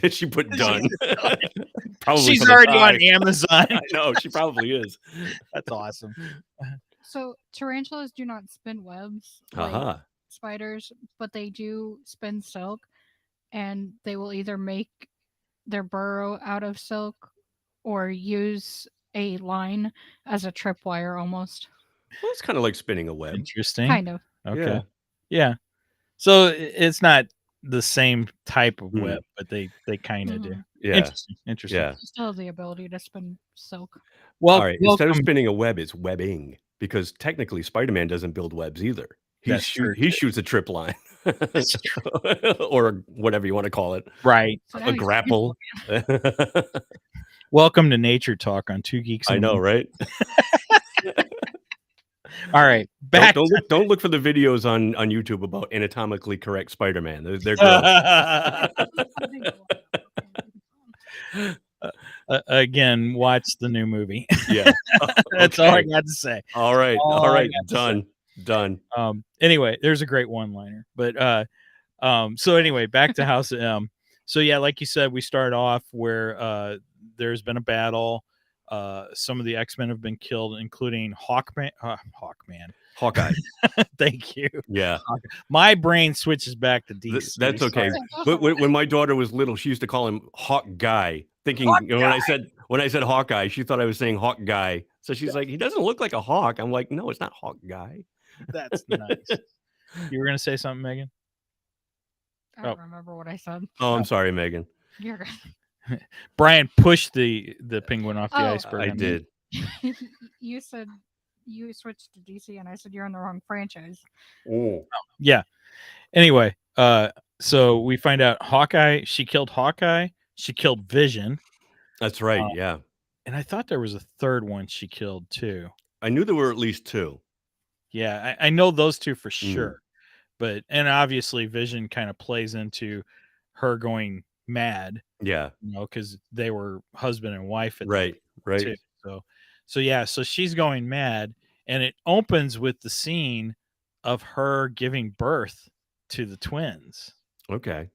she put done. Probably she's already on Amazon. I know, she probably is. That's awesome. So tarantulas do not spin webs like spiders, but they do spin silk. and they will either make their burrow out of silk or use a line as a tripwire almost. Well, it's kind of like spinning a web. Interesting. Kind of. Okay. Yeah. So it's not the same type of Hmm. web, but they kind of do. Yeah. Interesting. Interesting. Yeah. Still have the ability to spin silk. Well, All right. Instead of welcome. spinning a web, it's webbing, because technically Spider-Man doesn't build webs either. That's true, He too. shoots a trip line That's true. or whatever you want to call it. Right. So now A he's grapple. Welcome to Nature Talk on Two Geeks. I and know, One. right? All right. Back. Don't look for the videos on YouTube about anatomically correct Spider-Man. They're gross. Again, watch the new movie. Yeah. That's all I got to say. All right. All All I right. got to say. Done. Anyway, there's a great one-liner. But so anyway, back to House of M. So yeah, like you said, we start off where there's been a battle. Some of the X-Men have been killed, including Hawkman. Hawkeye. Thank you. Yeah. My brain switches back to DC. That's okay. But when my daughter was little, she used to call him Hawk Guy, thinking when I said Hawkeye, she thought I was saying Hawk Guy. So she's like, he doesn't look like a hawk. I'm like, no, it's not Hawk Guy. That's nice. You were gonna say something, Megan? I don't remember what I said. Oh, I'm sorry, Megan. You're good. Brian pushed the penguin off the iceberg. I did. You said you switched to DC, and I said you're in the wrong franchise. Oh. Yeah. Anyway, so we find out Hawkeye. She killed Hawkeye. She killed Vision. That's right. Yeah. And I thought there was a third one she killed too. I knew there were at least two. Yeah, I know those two for sure. But and obviously Vision kind of plays into her going mad. Yeah. You know, because they were husband and wife at Right. Right. too. So yeah, so she's going mad, and it opens with the scene of her giving birth to the twins. Okay.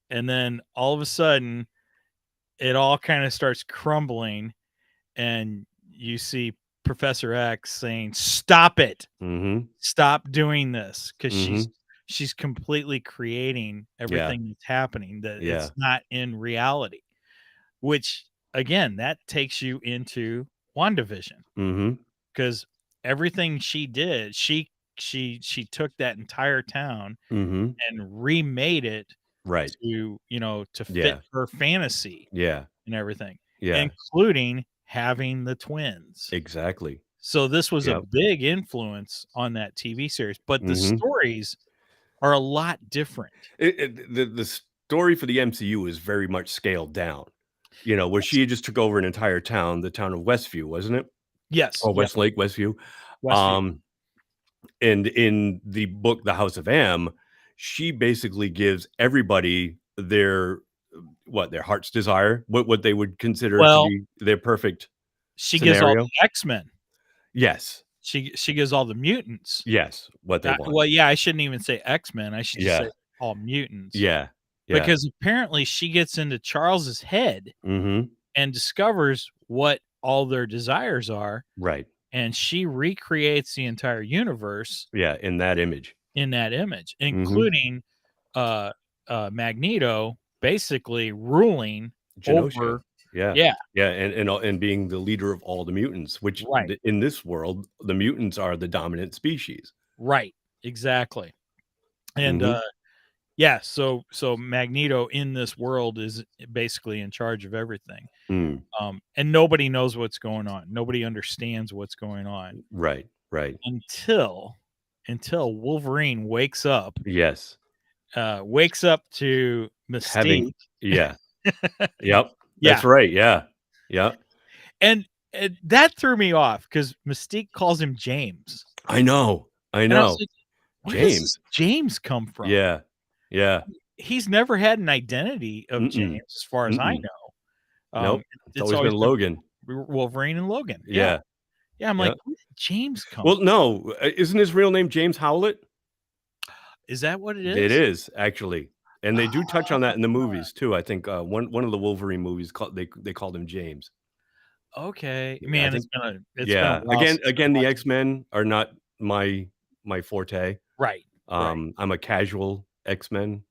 And then all of a sudden, it all kind of starts crumbling, and you see Professor X saying, "Stop it! Mm-hmm. Stop doing this," because Mm-hmm. she's completely creating everything that's happening that it's not in reality. Which again, that takes you into WandaVision, because everything she did, she took that entire town and remade it to to fit her fantasy and everything, including having the twins. Exactly. So this was a big influence on that TV series, but the stories are a lot different. The story for the MCU is very much scaled down. You know, where she just took over an entire town, the town of Westview, wasn't it? Yes. Oh, Westlake, Westview. And in the book, The House of M, she basically gives everybody their heart's desire, what they would consider to be their perfect scenario. Gives all the X-Men. Yes. She gives all the mutants. Yes, what they want. Well, yeah, I shouldn't even say X-Men. I should just say all mutants. Yeah. Because apparently she gets into Charles's head and discovers what all their desires are. Right. And she recreates the entire universe. Yeah, in that image. Including Magneto basically ruling Genosha. over. Yeah, and being the leader of all the mutants, which in this world, the mutants are the dominant species. Right. Exactly. And so Magneto in this world is basically in charge of everything. And nobody knows what's going on. Nobody understands what's going on. Right. Until Wolverine wakes up. Yes. Wakes up to Mystique. Yep. That's right. Yeah. And that threw me off because Mystique calls him James. I know. And I was like, where does James come from? Yeah. He's never had an identity of James, as far as I know. Nope. It's always been Logan. Wolverine and Logan. Yeah. I'm like, where did James come from? No. Isn't his real name James Howlett? Is that what it is? It is, actually. And they do touch on that in the movies, too. I think one of the Wolverine movies, they called him James. Okay. Man, it's been a while. Again, the X-Men are not my forte. Right. I'm a casual X-Men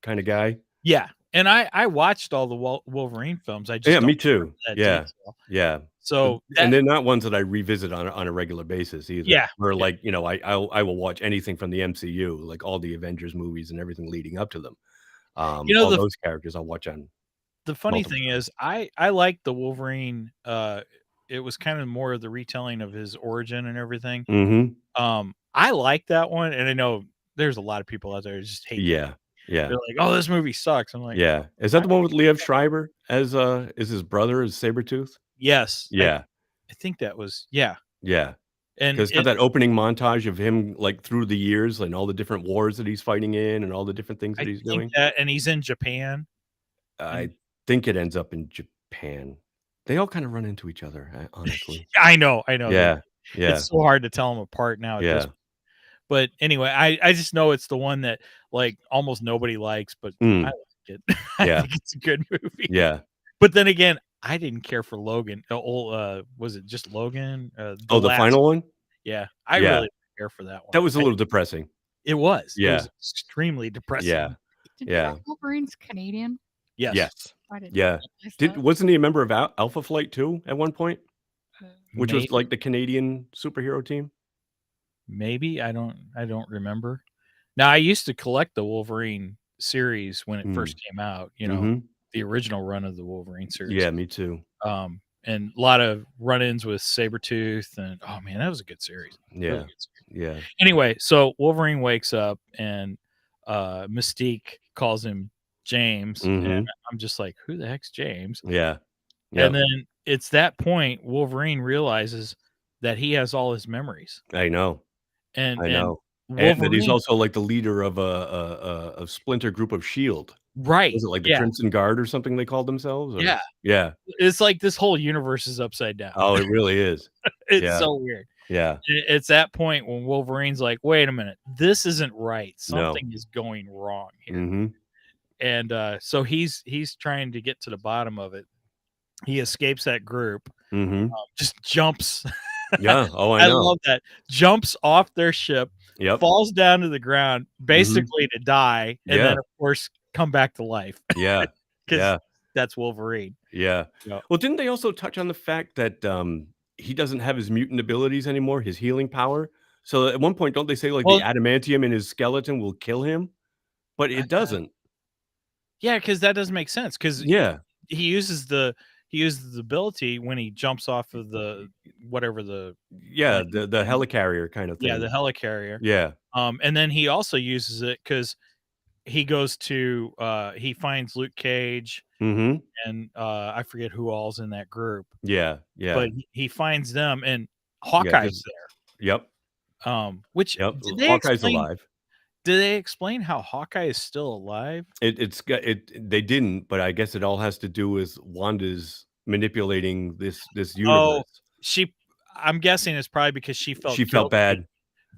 kind of guy. Yeah, and I watched all the Wolverine films. I just Yeah, me don't remember too. that Yeah, detail. yeah. So And that they're not ones that I revisit on a regular basis either. yeah, Where yeah. like, you know, I will watch anything from the MCU, like all the Avengers movies and everything leading up to them. You know, All those characters I'll watch on the funny multiple thing times. is I like the Wolverine, it was kind of more of the retelling of his origin and everything. Mhm. I like that one, and I know there's a lot of people out there who just hate that. Yeah, yeah, They're like, "Oh, this movie sucks." I'm like, yeah. Is that I the one with Liev Schreiber as, is his brother as Sabretooth? yes, Yeah, I think that was yeah, yeah. and 'Cause it's got that opening montage of him, like, through the years and all the different wars that he's fighting in and all the different things that I he's think doing. that and he's in Japan, I and think it ends up in Japan. They all kinda run into each other, honestly. I know they Yeah, yeah, it's so hard to tell them apart now at this yeah. but anyway, I just know it's the one that, like, almost nobody likes, but I Mm, like it. I yeah, think it's a good movie. yeah. But then again, I didn't care for Logan. Was it just Logan? The Oh, the last final one? yeah, I Yeah. really didn't care for that one. That was a little depressing. It was. It was Yeah, extremely depressing. yeah, Did you know yeah. Wolverine's Canadian? Yes. Yes. I didn't Yeah. realize that. Wasn't he a member of Alpha Flight too at one point? Uh, Which was Maybe like the Canadian superhero team? maybe, I don't remember. Now, I used to collect the Wolverine series when it Mm. first came out, you know, Mhm. the original run of the Wolverine series. Yeah, me too. And a lot of run-ins with Sabretooth and oh man, that was a good series. Really Yeah. good series. Yeah. Anyway, so Wolverine wakes up and Mystique calls him James, and Mhm. I'm just like, who the heck's James? Yeah. And Yep. then it's that point Wolverine realizes that he has all his memories. I know. I And know. And that he's Wolverine also like the leader of a splinter group of SHIELD. right. Was it like the Yeah. Crimson Guard or something they called themselves? Or Yeah. yeah. It's like this whole universe is upside down. Oh, it really is. It's Yeah. so weird. Yeah. It's that point when Wolverine's like, "Wait a minute, this isn't right. No. Something is going wrong here." Mhm. And so he's trying to get to the bottom of it. He escapes that group, Mhm. just jumps. Yeah. Oh, I I know. love that. Jumps off their ship, Yep. falls down to the ground, Mhm. basically to die, and Yeah. then of course come back to life Yeah. because Yeah. that's Wolverine. Yeah. You know, Well, didn't they also touch on the fact that, he doesn't have his mutant abilities anymore, his healing power? So at one point, don't they say, like, the well, adamantium in his skeleton will kill him? But uh, it doesn't. yeah, because that doesn't make sense. Because Yeah. he uses the ability when he jumps off of the whatever the Yeah, plane the thing. helicarrier kind of Yeah, the thing. helicarrier. Yeah. And then he also uses it because he goes to he finds Luke Cage Mhm. and I forget who all's in that group, Yeah, but yeah. he finds them and Yeah, 'cause Hawkeye's yep, there. Which yep, Hawkeye's alive. did they explain how Hawkeye is still alive? It's got it they didn't, but I guess it all has to do with Wanda's manipulating this Oh, universe. she I'm guessing it's probably because she She felt felt guilty bad.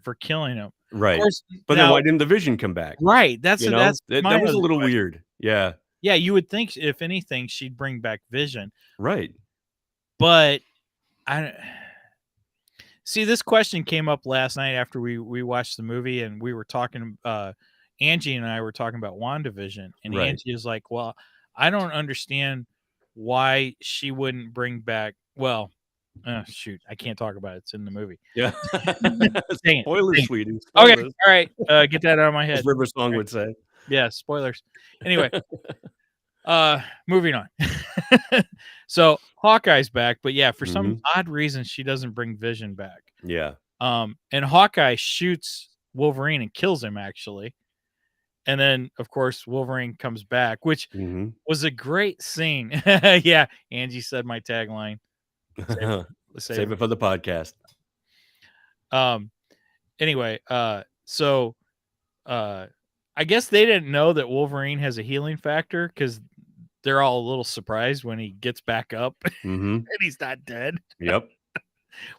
for killing him. Of Right. course, But then now why didn't the Vision come back? right, You know? that's my That was a other little question. weird. Yeah. Yeah, you would think if anything she'd bring back Vision, Right. but I see this question came up last night after we watched the movie and we were talking Angie and I were talking about WandaVision and Right. Angie is like, "Well, I don't understand why she wouldn't bring back well, shoot, I can't talk about it. It's in the movie. Yeah. Dang it. Spoilers, Dang it. sweetie, Okay, spoilers, all right, get that out of my as head. River Song All right. would say. Yeah, spoilers. Anyway, moving on. So Hawkeye's back, but yeah, for some Mhm. odd reason, she doesn't bring Vision back. Yeah. And Hawkeye shoots Wolverine and kills him actually. And then, of course, Wolverine comes back, which Mhm. was a great scene. Yeah, Angie said my tagline. Save it for the podcast. Um. Anyway, so I guess they didn't know that Wolverine has a healing factor because they're all a little surprised when he gets back up Mhm. and he's not dead, Yep.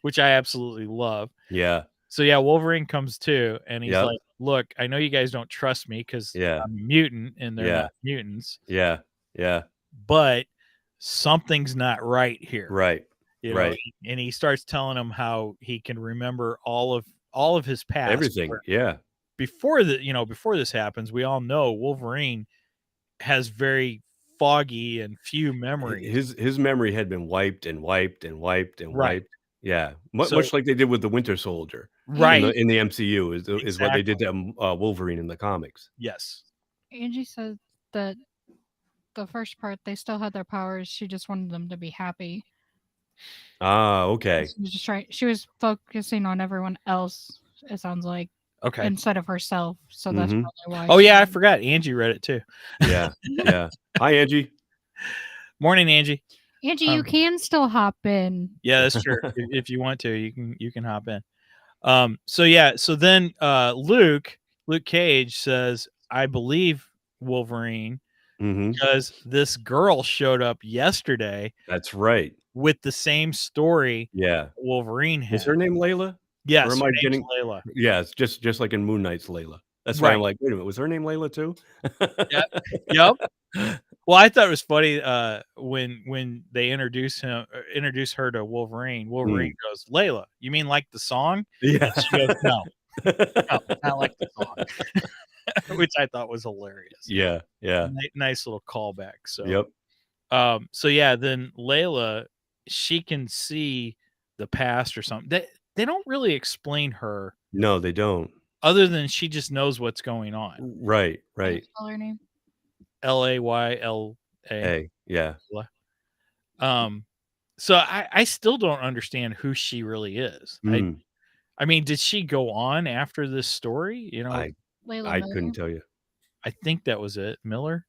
which I absolutely love. Yeah. So yeah, Wolverine comes too, and he's Yep. like, "Look, I know you guys don't trust me because Yeah. I'm a mutant and they're Yeah. not mutants, Yeah. Yeah. but something's not right here." Right. You know, Right. and he starts telling him how he can remember all of his past. Everything. Where Yeah. before this happens, we all know Wolverine has very foggy and few memories. His memory had been wiped and wiped and wiped and Right. wiped. Yeah, So much like they did with the Winter Soldier in right. the MCU is what they Exactly. did to Wolverine in the comics. Yes. Angie said that the first part they still had their powers. She just wanted them to be happy. Ah, okay. She was just trying. She was focusing on everyone else. It sounds like Okay. instead of herself. So that's Mhm. probably why. Oh she yeah, I didn't- forgot. Angie read it too. Yeah, yeah. Hi, Angie. Morning, Angie. Angie, you can still hop in. Yeah, that's true. If you want to, you can hop in. So yeah, so then Luke Cage says, I believe Wolverine Mhm. because this girl showed up yesterday That's right. with the same story Yeah. Wolverine Is had. her name Layla? Yes, Or am her I name's getting Layla. Yeah, it's just like in Moon Knight's Layla. That's why I'm Right. like, "Wait a minute, was her name Layla too?" Yep. Yep. Well, I thought it was funny when they introduce her to Wolverine. Wolverine goes, "Layla, you mean like the song?" Yeah. And she goes, "No, not like the song," which I thought was hilarious. Yeah, yeah. Nice little callback. So, Yep. so yeah, then Layla, she can see the past or something. They don't really explain her No, they don't. other than she just knows what's going on. Right, Can you right. spell her name? Layla. Hey, yeah. Um, so I still don't understand who she really is. Mm, I mean, did she go on after this story? You know, I Layla I Miller. couldn't tell you. I think that was it. Miller?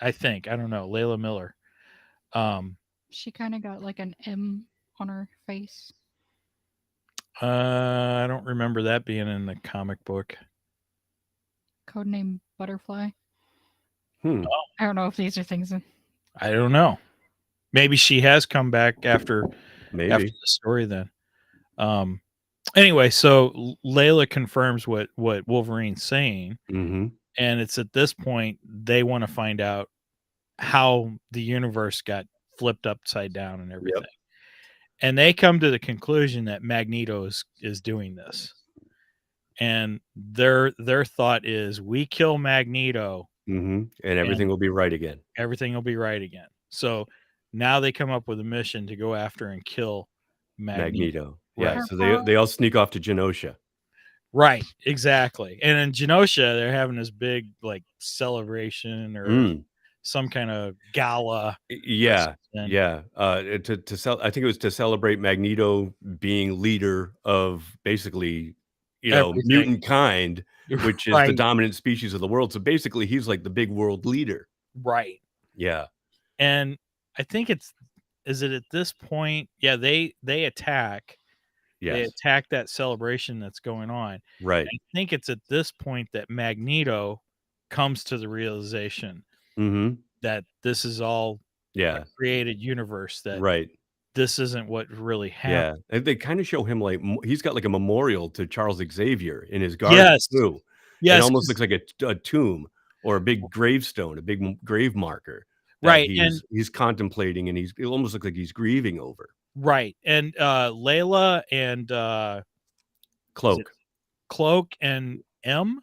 I think. I don't know. Layla Miller. She kind of got like an M on her face. I don't remember that being in the comic book. Codename Butterfly. Hmm. I don't know if these are things. I don't know. Maybe she has come back after Maybe. the story then. Anyway, so Layla confirms what Wolverine's saying, Mhm. and it's at this point they want to find out how the universe got flipped upside down and everything. Yep. And they come to the conclusion that Magneto is doing this. And their thought is we kill Magneto Mhm. And everything will be right again. everything will be right again. So now they come up with a mission to go after and kill Magneto. Yeah, Right. so they all sneak off to Genosha. Right, exactly. And in Genosha, they're having this big like celebration or Mm. some kind of gala. Yeah, something. yeah. I think it was to celebrate Magneto being leader of basically, Everything. mutant kind, which is the Right. dominant species of the world. So basically, he's like the big world leader. Right. Yeah. And I think is it at this point? Yeah, they attack. They Yes. attack that celebration that's going on. Right. I think it's at this point that Magneto comes to the realization Mhm. that this is all a Yeah. created universe, that Right. this isn't what really happened. Yeah. And they kind of show him like he's got like a memorial to Charles Xavier in his garden Yes. too. It Yes, almost 'cause looks like a tomb or a big gravestone, a big grave marker that right, and he's contemplating, and it almost looks like he's grieving over. right, and, Layla and, is it Cloak. Cloak and M?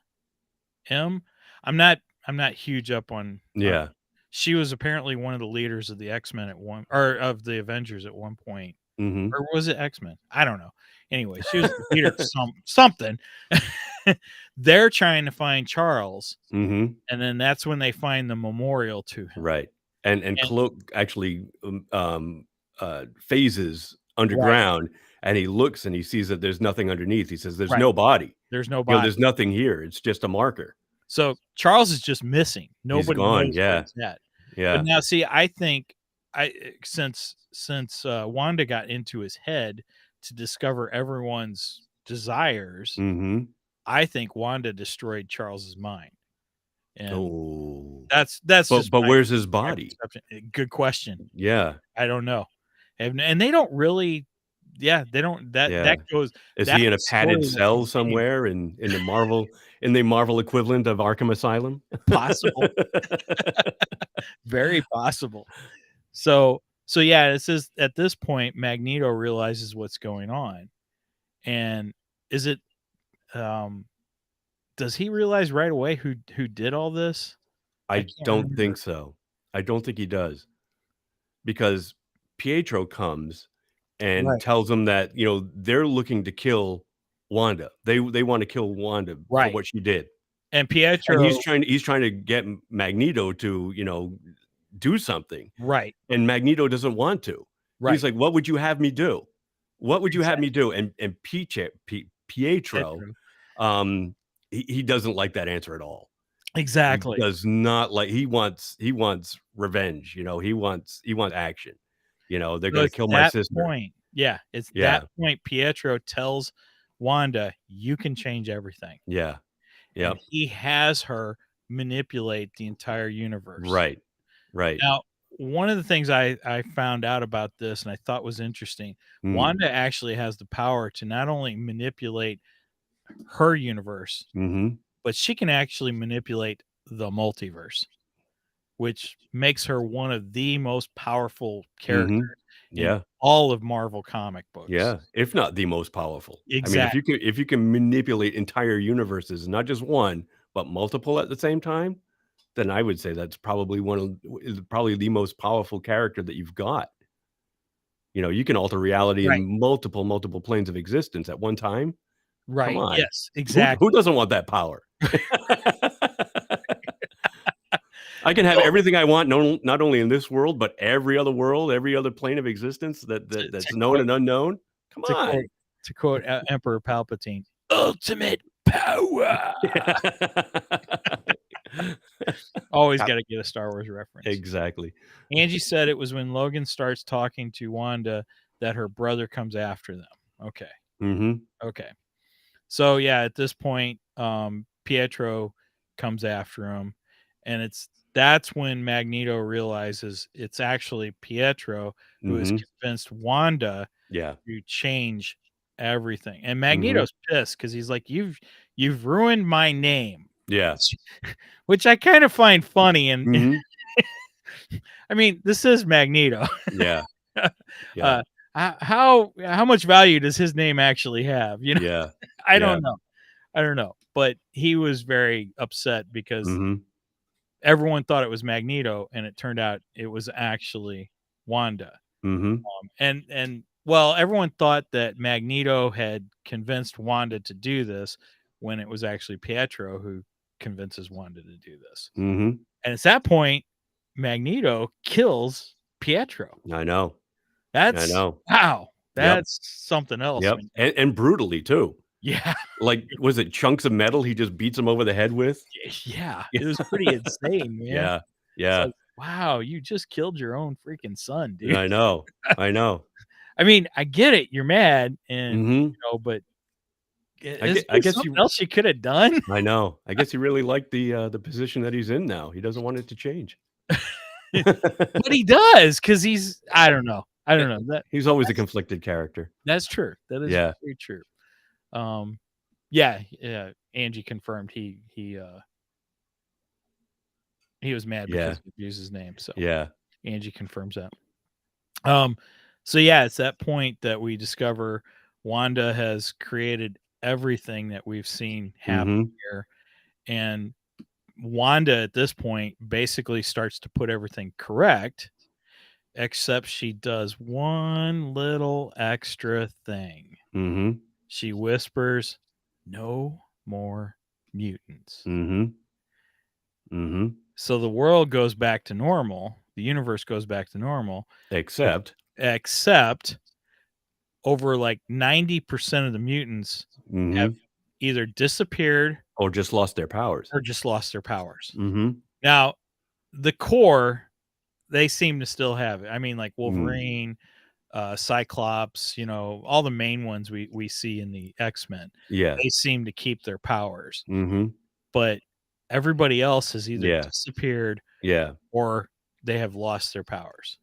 M? I'm not huge up on Yeah. she was apparently one of the leaders of the X-Men at one or of the Avengers at one point. Mhm. Or was it X-Men? I don't know. Anyway, she was the leader of something. They're trying to find Charles, Mhm. and then that's when they find the memorial to him. Right. And And Cloak actually phases right, underground, and he looks and he sees that there's nothing underneath. He says, "There's right. no body. There's no body. There's nothing here. It's just a marker." So Charles is just missing. He's Nobody gone. knows where Yeah. he's at. But Yeah. now see, I think since Wanda got into his head to discover everyone's desires, Mhm. I think Wanda destroyed Charles's mind. And Oh. that's just But where's his my body? perception. Good question. Yeah. I don't know. And they don't really they don't Yeah. that goes Is that's he in a a padded story that cell continues. somewhere in the Marvel equivalent of Arkham Asylum? Possible. Very possible. So yeah, it says at this point Magneto realizes what's going on. And is it does he realize right away who did all this? I can't don't remember. think so. I don't think he does. Because Pietro comes and tells him that, they're looking to kill Wanda. They want to kill Wanda for what she did. And And he's Pietro trying to get Magneto to, do something. Right. And Magneto doesn't want to. He's Right. like, "What would you have me do? What would you have me do?" And Pietro, he doesn't like that answer at all. He Exactly. does not like. He wants revenge. He wants action. They're So going to it's kill my that sister. point. Yeah, it's Yeah. that point Pietro tells Wanda, "You can change everything." Yeah. Yeah. And he has her manipulate the entire universe. Right. Right. Now, one of the things I found out about this and I thought was interesting, Wanda actually has the power to not only manipulate her universe, Mm-hmm. but she can actually manipulate the multiverse, which makes her one of the most powerful characters in Yeah. all of Marvel comic books. Yeah. If not the most powerful. Exactly. I mean, if you can manipulate entire universes, not just one, but multiple at the same time, then I would say that's probably probably the most powerful character that you've got. You can alter reality Right. in multiple planes of existence at one time. Right. Come on. Yes, exactly. Who doesn't want that power? I can have everything I want, not only in this world, but every other world, every other plane of existence that's known and unknown. Come on. To quote Emperor Palpatine, ultimate power. Always got to get a Star Wars reference. Exactly. Angie said it was when Logan starts talking to Wanda that her brother comes after them. Okay. Mm-hmm. Okay. So yeah, at this point, Pietro comes after him, and that's when Magneto realizes it's actually Pietro who has convinced Wanda to change everything. And Magneto's pissed because he's like, "You've ruined my name." Yeah. Which I kind of find funny. And I mean, this is Magneto. Yeah. Yeah. How much value does his name actually have? Yeah. I don't know. But he was very upset because everyone thought it was Magneto, and it turned out it was actually Wanda. And well, everyone thought that Magneto had convinced Wanda to do this when it was actually Pietro who convinces Wanda to do this. And it's that point Magneto kills Pietro. I know. Wow. That's something else. Yep. And brutally too. Yeah. Like, was it chunks of metal he just beats him over the head with? Yeah. It was pretty insane, man. Yeah. Yeah. It's like, wow, you just killed your own freaking son, dude. I know. I mean, I get it. You're mad, and but I guess something else you could have done. I know. I guess he really liked the position that he's in now. He doesn't want it to change. But he does, because I don't know. He's always a conflicted character. That's true. That is very true. Yeah. Angie confirmed he was mad because he used his name. So Angie confirms that. So yeah, it's that point that we discover Wanda has created everything that we've seen happen here, and Wanda at this point basically starts to put everything correct, except she does one little extra thing. She whispers, "No more mutants." So the world goes back to normal. The universe goes back to normal. Except over like 90% of the mutants have either disappeared or just lost their powers. Now, the core, they seem to still have it. I mean, like Wolverine, Cyclops, all the main ones we see in the X-Men. They seem to keep their powers. But everybody else has either disappeared or they have lost their powers.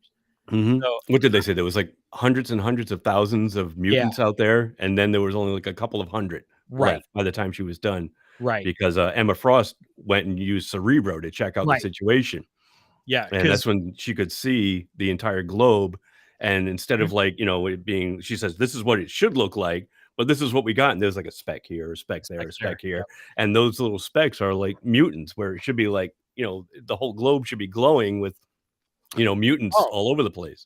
So, what did they say? There was like hundreds and hundreds of thousands of mutants out there, and then there was only like a couple of hundred left by the time she was done. Because Emma Frost went and used Cerebro to check out the situation. And that's when she could see the entire globe. And instead of like, it being, she says, this is what it should look like, but this is what we got. And there's like a speck here, a speck there, a speck here. And those little specks are like mutants, where it should be like the whole globe should be glowing with, mutants all over the place.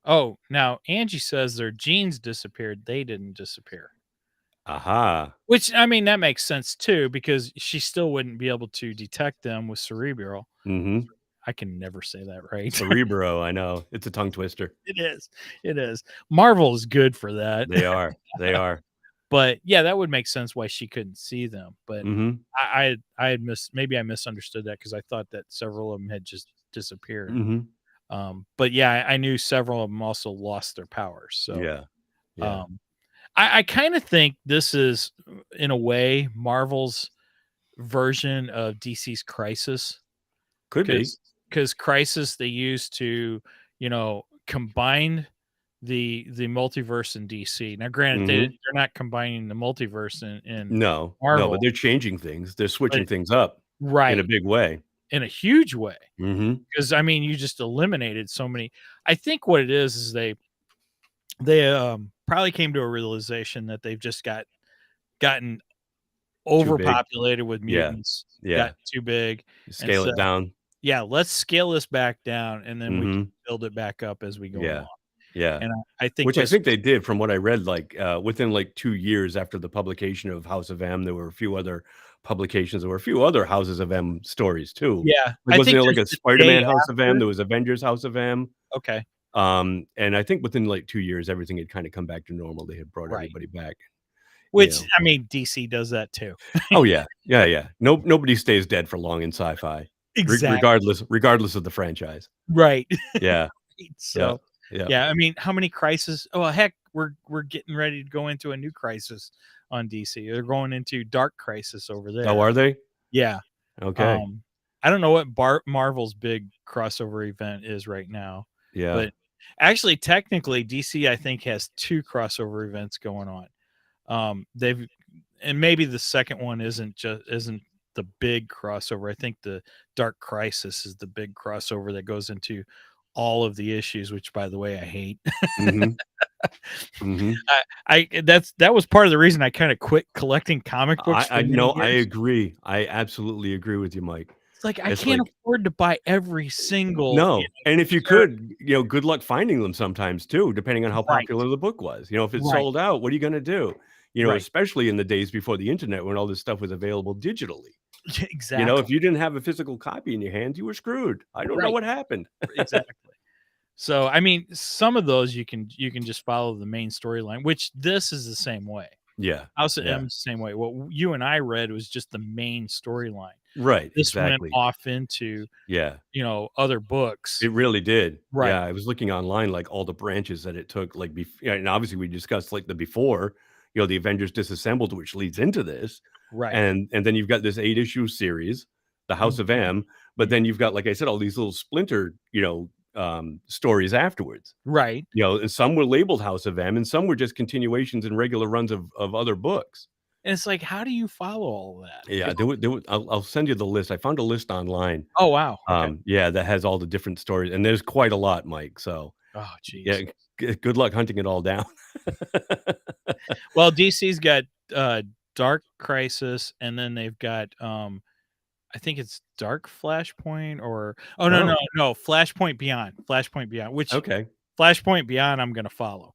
Oh, now Angie says their genes disappeared. They didn't disappear. Aha. Which, I mean, that makes sense too, because she still wouldn't be able to detect them with cerebral. Mm-hmm. I can never say that right. Cerebro, I know. It's a tongue twister. It is. It is. Marvel is good for that. They are. They are. But yeah, that would make sense why she couldn't see them. But Mm-hmm. I had maybe I misunderstood that because I thought that several of them had just disappeared. Mm-hmm. But yeah, I knew several of them also lost their powers. So yeah. I kind of think this is, in a way, Marvel's version of DC's Crisis. Could be. Because Crisis they used to, combine the multiverse in DC. Now, granted, they're not combining the multiverse in No, Marvel, but they're changing things. They're switching things up in a big way. In a huge way. Mm-hmm. Because I mean, you just eliminated so many. I think what it is they probably came to a realization that they've just gotten overpopulated with mutants. Yeah. Got too big. Scale it down. Yeah, let's scale this back down, and then we can build it back up as we go along. Yeah. And I think which I think they did, from what I read, within 2 years after the publication of House of M, there were a few other publications. There were a few other Houses of M stories too. Yeah. Wasn't there a Spider-Man House of M? There was Avengers House of M. Okay. And I think within 2 years, everything had kind of come back to normal. They had brought everybody back. Which, I mean, DC does that too. Oh yeah. Yeah. Nobody stays dead for long in sci-fi. Exactly. Regardless of the franchise. Right. Yeah. So yeah, I mean, how many crises? Oh heck, we're getting ready to go into a new crisis on DC. They're going into Dark Crisis over there. Oh, are they? Yeah. Okay. I don't know what Marvel's big crossover event is right now. Yeah. But actually, technically, DC I think has 2 crossover events going on. And maybe the second one isn't the big crossover. I think the Dark Crisis is the big crossover that goes into all of the issues, which, by the way, I hate. That was part of the reason I kind of quit collecting comic books. I agree. I absolutely agree with you, Mike. It's like I can't afford to buy every single. No, and if you could, good luck finding them sometimes too, depending on how popular the book was. If it's sold out, what are you going to do? Especially in the days before the internet, when all this stuff was available digitally. Exactly. If you didn't have a physical copy in your hand, you were screwed. I don't know what happened. Exactly. So, I mean, some of those you can just follow the main storyline, which this is the same way. Yeah. House of M is the same way. What you and I read was just the main storyline. Right. This went off into other books. It really did. Right. Yeah. I was looking online, all the branches that it took, and obviously we discussed the before, the Avengers Disassembled, which leads into this. Right. And then you've got this 8-issue series, the House of M, but then you've got, like I said, all these little splinter, stories afterwards. Right. And some were labeled House of M and some were just continuations and regular runs of other books. And it's like, how do you follow all that? Yeah, I'll send you the list. I found a list online. Oh, wow. Okay. Yeah, that has all the different stories, and there's quite a lot, Mike. So, oh, geez. Yeah, good luck hunting it all down. Well, DC's got Dark Crisis, and then they've got I think it's Dark Flashpoint or no, Flashpoint Beyond. Flashpoint Beyond, which Flashpoint Beyond I'm going to follow.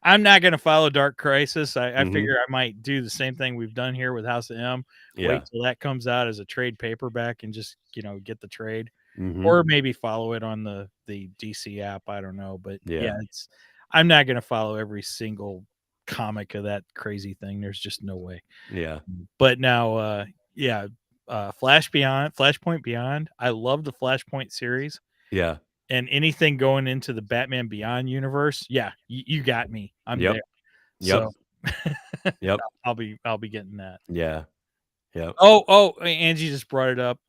I'm not going to follow Dark Crisis. I figure I might do the same thing we've done here with House of M. Wait till that comes out as a trade paperback and just, get the trade. Or maybe follow it on the DC app. I don't know. But I'm not going to follow every single comic of that crazy thing. There's just no way. Yeah. But now, Flashpoint Beyond. I love the Flashpoint series. Yeah. And anything going into the Batman Beyond universe, you got me. I'm there. Yep. So, yep. I'll be getting that. Yeah. Yeah. Oh, Angie just brought it up.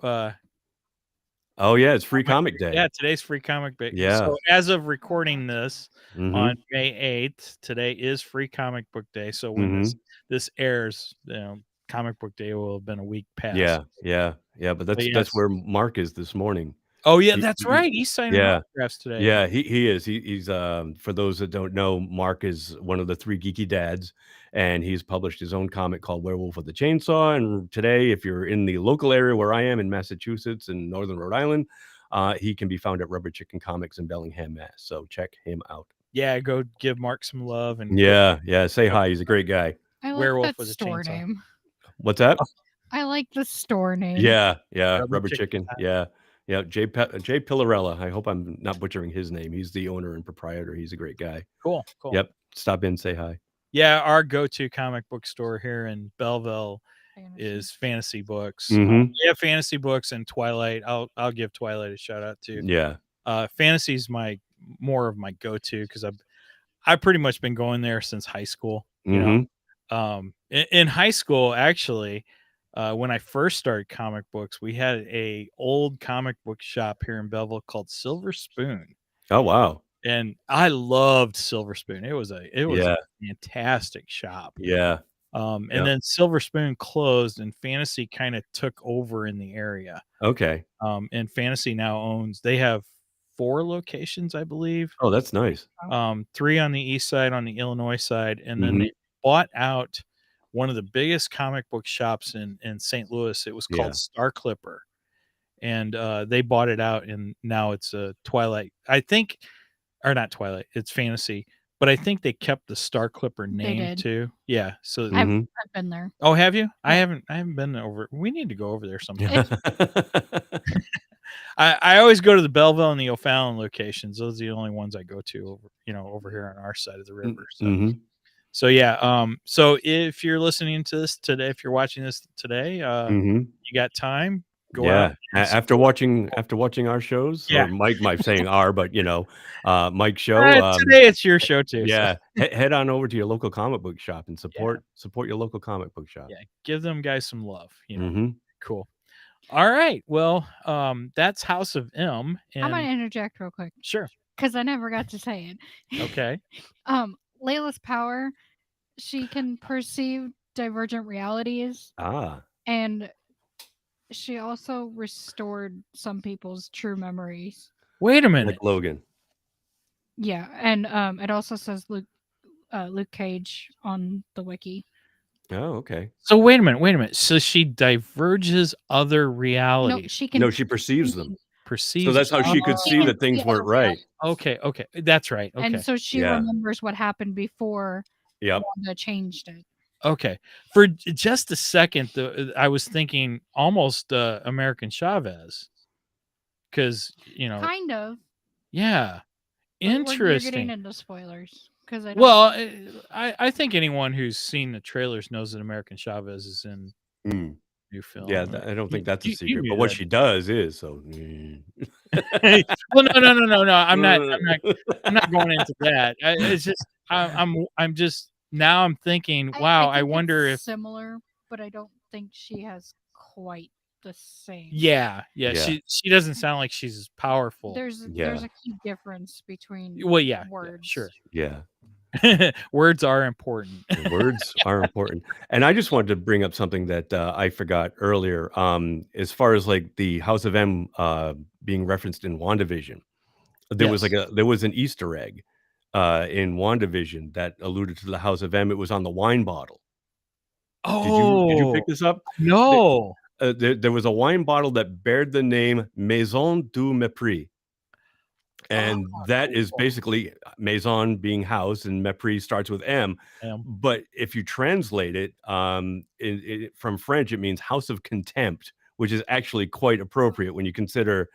Oh yeah, it's Free Comic Day. Yeah, today's Free Comic Day. Yeah. So as of recording this on May 8th, today is Free Comic Book Day. So when this airs, Comic Book Day will have been a week past. Yeah. But that's where Mark is this morning. Oh yeah, that's right. He's signing yeah. autographs today. Yeah, he is. He's for those that don't know, Mark is one of the 3 geeky dads, and he's published his own comic called Werewolf with a Chainsaw. And today, if you're in the local area where I am in Massachusetts and Northern Rhode Island, he can be found at Rubber Chicken Comics in Bellingham, Mass. So check him out. Yeah, go give Mark some love and yeah, say hi. He's a great guy. I like Werewolf that with a store chainsaw. name. What's that? I like the store name. Yeah, Rubber Rubber Chicken. Chicken. Yeah, Jay Pillarella. I hope I'm not butchering his name. He's the owner and proprietor. He's a great guy. Cool. Yep. Stop in, say hi. Yeah, our go-to comic book store here in Belleville is Fantasy Books. Mhm. We have Fantasy Books and Twilight. I'll give Twilight a shout out too. Yeah. Fantasy's more of my go-to because I've pretty much been going there since high school. You know, in high school actually. When I first started comic books, we had a old comic book shop here in Belleville called Silver Spoon. Oh wow. And I loved Silver Spoon. It was a fantastic shop. Yeah. And then Silver Spoon closed and Fantasy kind of took over in the area. Okay. And Fantasy now they have 4 locations, I believe. Oh, that's nice. 3 on the east side, on the Illinois side, and then they bought out one of the biggest comic book shops in St. Louis. It was called Star Clipper, and they bought it out, and now it's a Twilight. I think, or not Twilight. It's Fantasy, but I think they kept the Star Clipper name too. Yeah, so I've been there. Oh, have you? I haven't been over. We need to go over there sometime. I always go to the Belleville and the O'Fallon locations. Those are the only ones I go to over here on our side of the river. So. So yeah, so if you're listening to this today, if you're watching this today, you got time, go out. After watching our shows, or Mike saying our, but Mike's show. Today it's your show too. Yeah, so. Head on over to your local comic book shop and support your local comic book shop. Yeah, give them guys some love. Cool. All right, well, that's House of M. And I'm gonna interject real quick. Sure. Because I never got to say it. Okay. Layla's power, she can perceive divergent realities. And she also restored some people's true memories. Wait a minute. Like Logan. Yeah, and it also says Luke Cage on the wiki. Oh, okay. So wait a minute. So she diverges other realities. No, she can. No, she perceives them. So that's how she could see that things weren't right. Okay, that's right. Okay. And so she remembers what happened before Wanda changed it. Okay. For just a second, I was thinking almost American Chavez. Because, Kind of. Yeah. Interesting. You're getting into spoilers. I think anyone who's seen the trailers knows that American Chavez is in new film. Yeah, I don't think that's a secret. But what she does is so. Well, no. I'm not going into that. It's just I'm just now I'm thinking. Wow, I wonder if similar, but I don't think she has quite the same. Yeah. She doesn't sound like she's as powerful. There's a key difference between words. Yeah, sure. Yeah. Words are important. Words are important. And I just wanted to bring up something that I forgot earlier. As far as like the House of M being referenced in WandaVision, there was an Easter egg in WandaVision that alluded to the House of M. It was on the wine bottle. Oh, did you pick this up? No. There was a wine bottle that bared the name Maison du Mépris. And that is basically maison being house, and mépris starts with M. But if you translate it, from French, it means house of contempt, which is actually quite appropriate when you consider,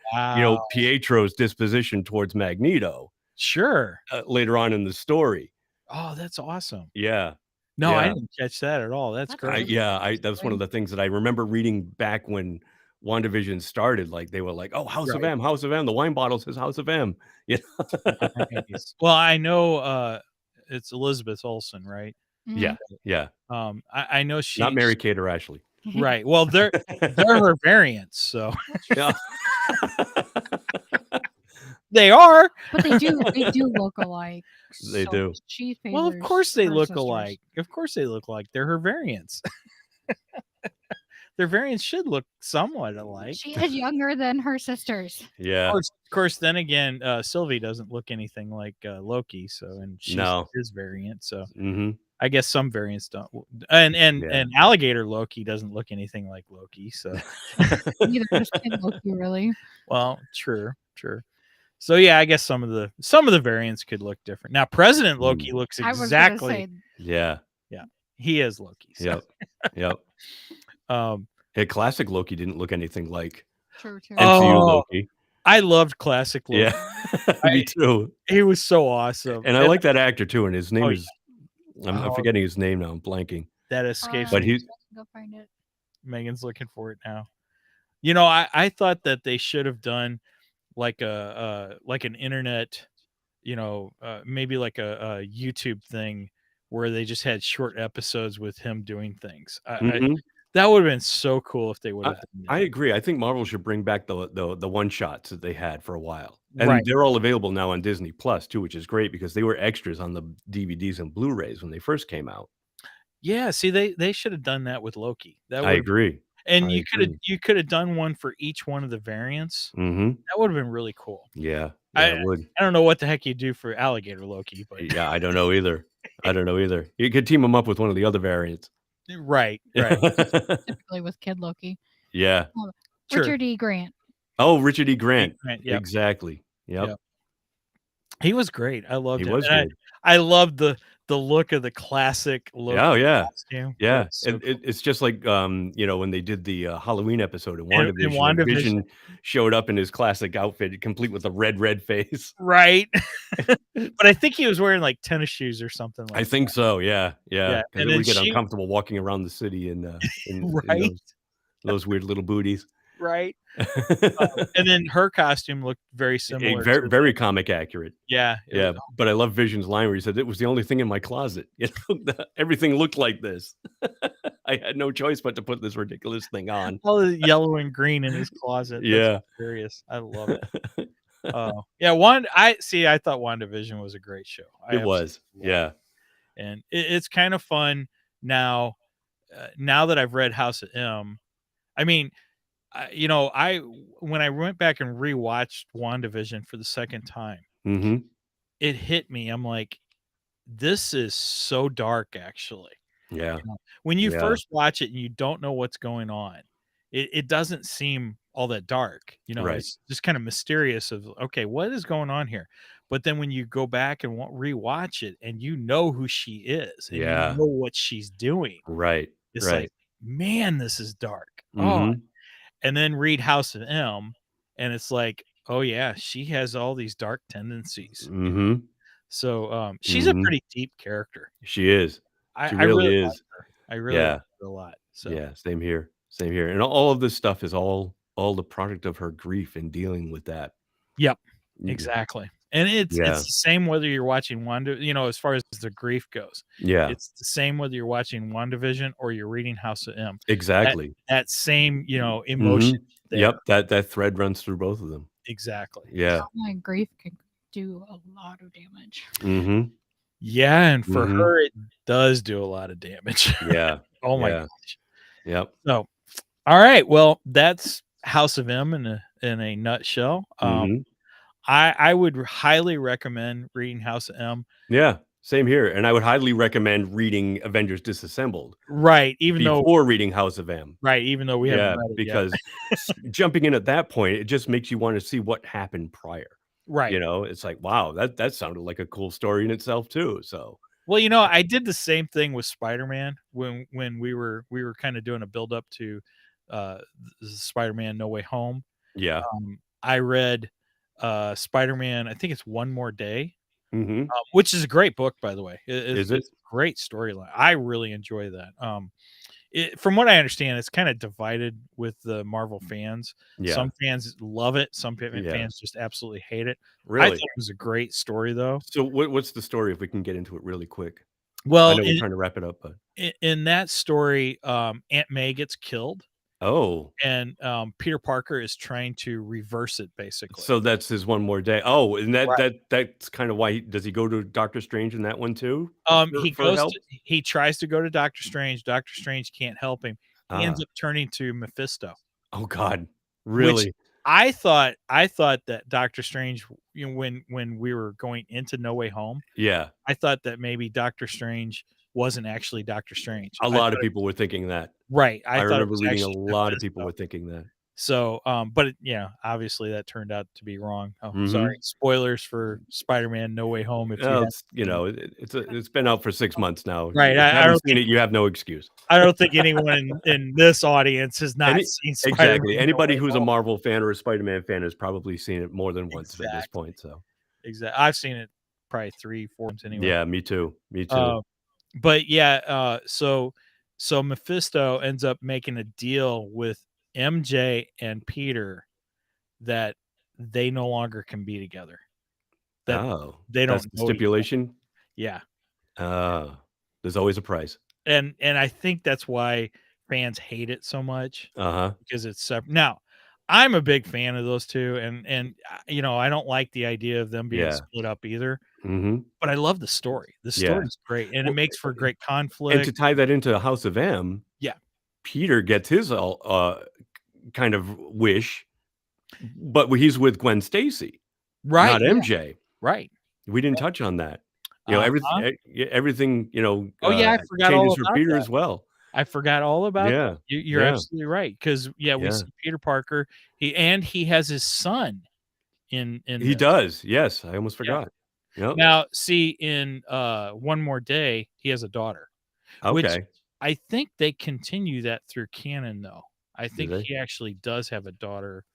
Pietro's disposition towards Magneto. Sure. Later on in the story. Oh, that's awesome. Yeah. No, I didn't catch that at all. That's great. That was one of the things that I remember reading back when WandaVision started. Like they were like, "Oh, House of M, House of M." The wine bottle says House of M. Yeah. Well, I know it's Elizabeth Olsen, right? Yeah. I know she's not Mary-Kate or Ashley. Right. Well, they're her variants, so yeah. They are. But they do look alike. They do. Well, of course they look alike. Of course they look like they're her variants. their variants should look somewhat alike. She is younger than her sisters. Yeah. Of course, then again, Sylvie doesn't look anything like Loki, and she's No. his variant, so Mm-hmm. I guess some variants don't. And Yeah. alligator Loki doesn't look anything like Loki, so Neither does Kid Loki, really. well, true. So yeah, I guess some of the variants could look different. Now, President Loki looks I was gonna exactly. say, Yeah. He is Loki. So. Yep. Hey, classic Loki didn't look anything like true. MCU Oh, Loki. I loved classic Loki. Yeah. Me too. He was so awesome, And I like that actor too. And his name Oh, is I'm forgetting his name now. I'm blanking. that escapes But me. he's go find it. Megan's looking for it now. You know, I thought that they should have done like an internet, maybe like a YouTube thing where they just had short episodes with him doing things. That would have been so cool if they would have done that. I agree. I think Marvel should bring back the one shots that they had for a while. And Right. they're all available now on Disney Plus too, which is great because they were extras on the DVDs and Blu-rays when they first came out. Yeah, see, they should have done that with Loki. That I agree. And I agree. you could have done one for each one of the variants. Mm-hmm. That would have been really cool. Yeah, I it would. I don't know what the heck you do for alligator Loki, but Yeah, I don't know either. You could team him up with one of the other variants. right. Typically with Kid Loki. Yeah. Sure. Richard E. Grant. Oh, Richard E. Grant. Yep. Exactly. Yep. He was great. I loved He him. was And good. I loved the look of the classic Loki costume. Yeah. So And it's just like when they did the Halloween episode in And WandaVision, and WandaVision. Vision showed up in his classic outfit, complete with a red face. Right. But I think he was wearing like tennis shoes or something like that. I think so. Yeah. Because And it then would get uncomfortable walking around the city in Right. those weird little booties. Right. And then her costume looked very similar. Very comic accurate. Yeah. Yeah, but I love Vision's line where he said it was the only thing in my closet. Everything looked like this. I had no choice but to put this ridiculous thing on. All the yellow and green in his closet. Yeah. That's hilarious. I love it. Yeah, I thought WandaVision was a great show. It was. Yeah. And it's kind of fun now. Now that I've read House of M, I mean, when I went back and rewatched WandaVision for the second time, it hit me. I'm like, this is so dark, actually. Yeah. When you first watch it and you don't know what's going on, it doesn't seem all that dark. Right. It's just kind of mysterious of, okay, what is going on here? But then when you go back and rewatch it and you know who she is and you know what she's doing. Right. It's like, man, this is dark. And then read House of M, and it's like, oh yeah, she has all these dark tendencies. So she's a pretty deep character. She is. She I really like is. her. I really like her a lot. So yeah, same here. And all of this stuff is all the product of her grief and dealing with that. Yep, exactly. And it's the same whether you're watching Wanda, as far as the grief goes. Yeah. It's the same whether you're watching WandaVision or you're reading House of M. Exactly. That same, emotion. Yep, that thread runs through both of them. Exactly. Yeah. Grief can do a lot of damage. Yeah, and for her, it does do a lot of damage. Yeah. Oh my gosh. Yep. So, all right. Well, that's House of M in a nutshell. I would highly recommend reading House of M. Yeah, same here. And I would highly recommend reading Avengers Disassembled. Right. Before reading House of M. Right. Even though we haven't read it because jumping in at that point, it just makes you want to see what happened prior. Right. It's like, wow, that sounded like a cool story in itself too. So, well, I did the same thing with Spider-Man when we were kind of doing a build up to Spider-Man No Way Home. Yeah. I read Spider-Man, I think it's One More Day, which is a great book, by the way. It's a great storyline. I really enjoy that. From what I understand, it's kind of divided with the Marvel fans. Yeah. Some fans love it. Some fans just absolutely hate it. Really? I thought it was a great story, though. So what's the story, if we can get into it really quick? Well, I know we're trying to wrap it up, but in that story, Aunt May gets killed. Oh. And Peter Parker is trying to reverse it, basically. So that's his One More Day. Oh, and that's kind of why does he go to Doctor Strange in that one too? He tries to go to Doctor Strange. Doctor Strange can't help him. he ends up turning to Mephisto. Oh God, really? Which I thought that Doctor Strange, when we were going into No Way Home, Yeah, I thought that maybe Doctor Strange wasn't actually Doctor Strange. a lot of people were thinking that. Right. I I thought it remember was reading a actually lot of people Mephisto. were thinking that. So, but obviously that turned out to be wrong. Oh, Mhm. sorry. Spoilers for Spider-Man No Way Home. If you Well, haven't it's seen it's been out for 6 months now. Right, If you I haven't don't seen think it, you have no excuse. I don't think anyone in this audience has not Any seen Exactly. Spider-Man No Anybody Way who's a Home. Marvel fan or a Spider-Man fan has probably seen it more than once at this Exactly. point. So I've seen it probably 3, 4 times anyway. yeah, me too. Me too. But yeah, so Mephisto ends up making a deal with MJ and Peter that they no longer can be together. That Oh, they that's don't the know each other. stipulation. Yeah. There's always a price. And I think that's why fans hate it so much, Uh-huh. because it's separate. Now, I'm a big fan of those two, and I don't like the idea of them being Yeah. split up either. Mhm. But I love the story. The Yeah. story's great, and it Well, makes for great and to conflict. tie that into House of M, Yeah. Peter gets his kind of wish, but he's with Gwen Stacy, Right. not Yeah. MJ. Right. We didn't touch on that. Uh-huh. Everything, Oh yeah, I forgot all changes for about Peter that. as well. I forgot all about that. Yeah. You're Yeah. absolutely right, because we Yeah. see Peter Parker. He has his son in He this. does. Yes, I almost Yeah. forgot. Yep. Now, see, in One More Day, he has a daughter, which Okay. I think they continue that through canon, though. I Do think they? he actually does have a daughter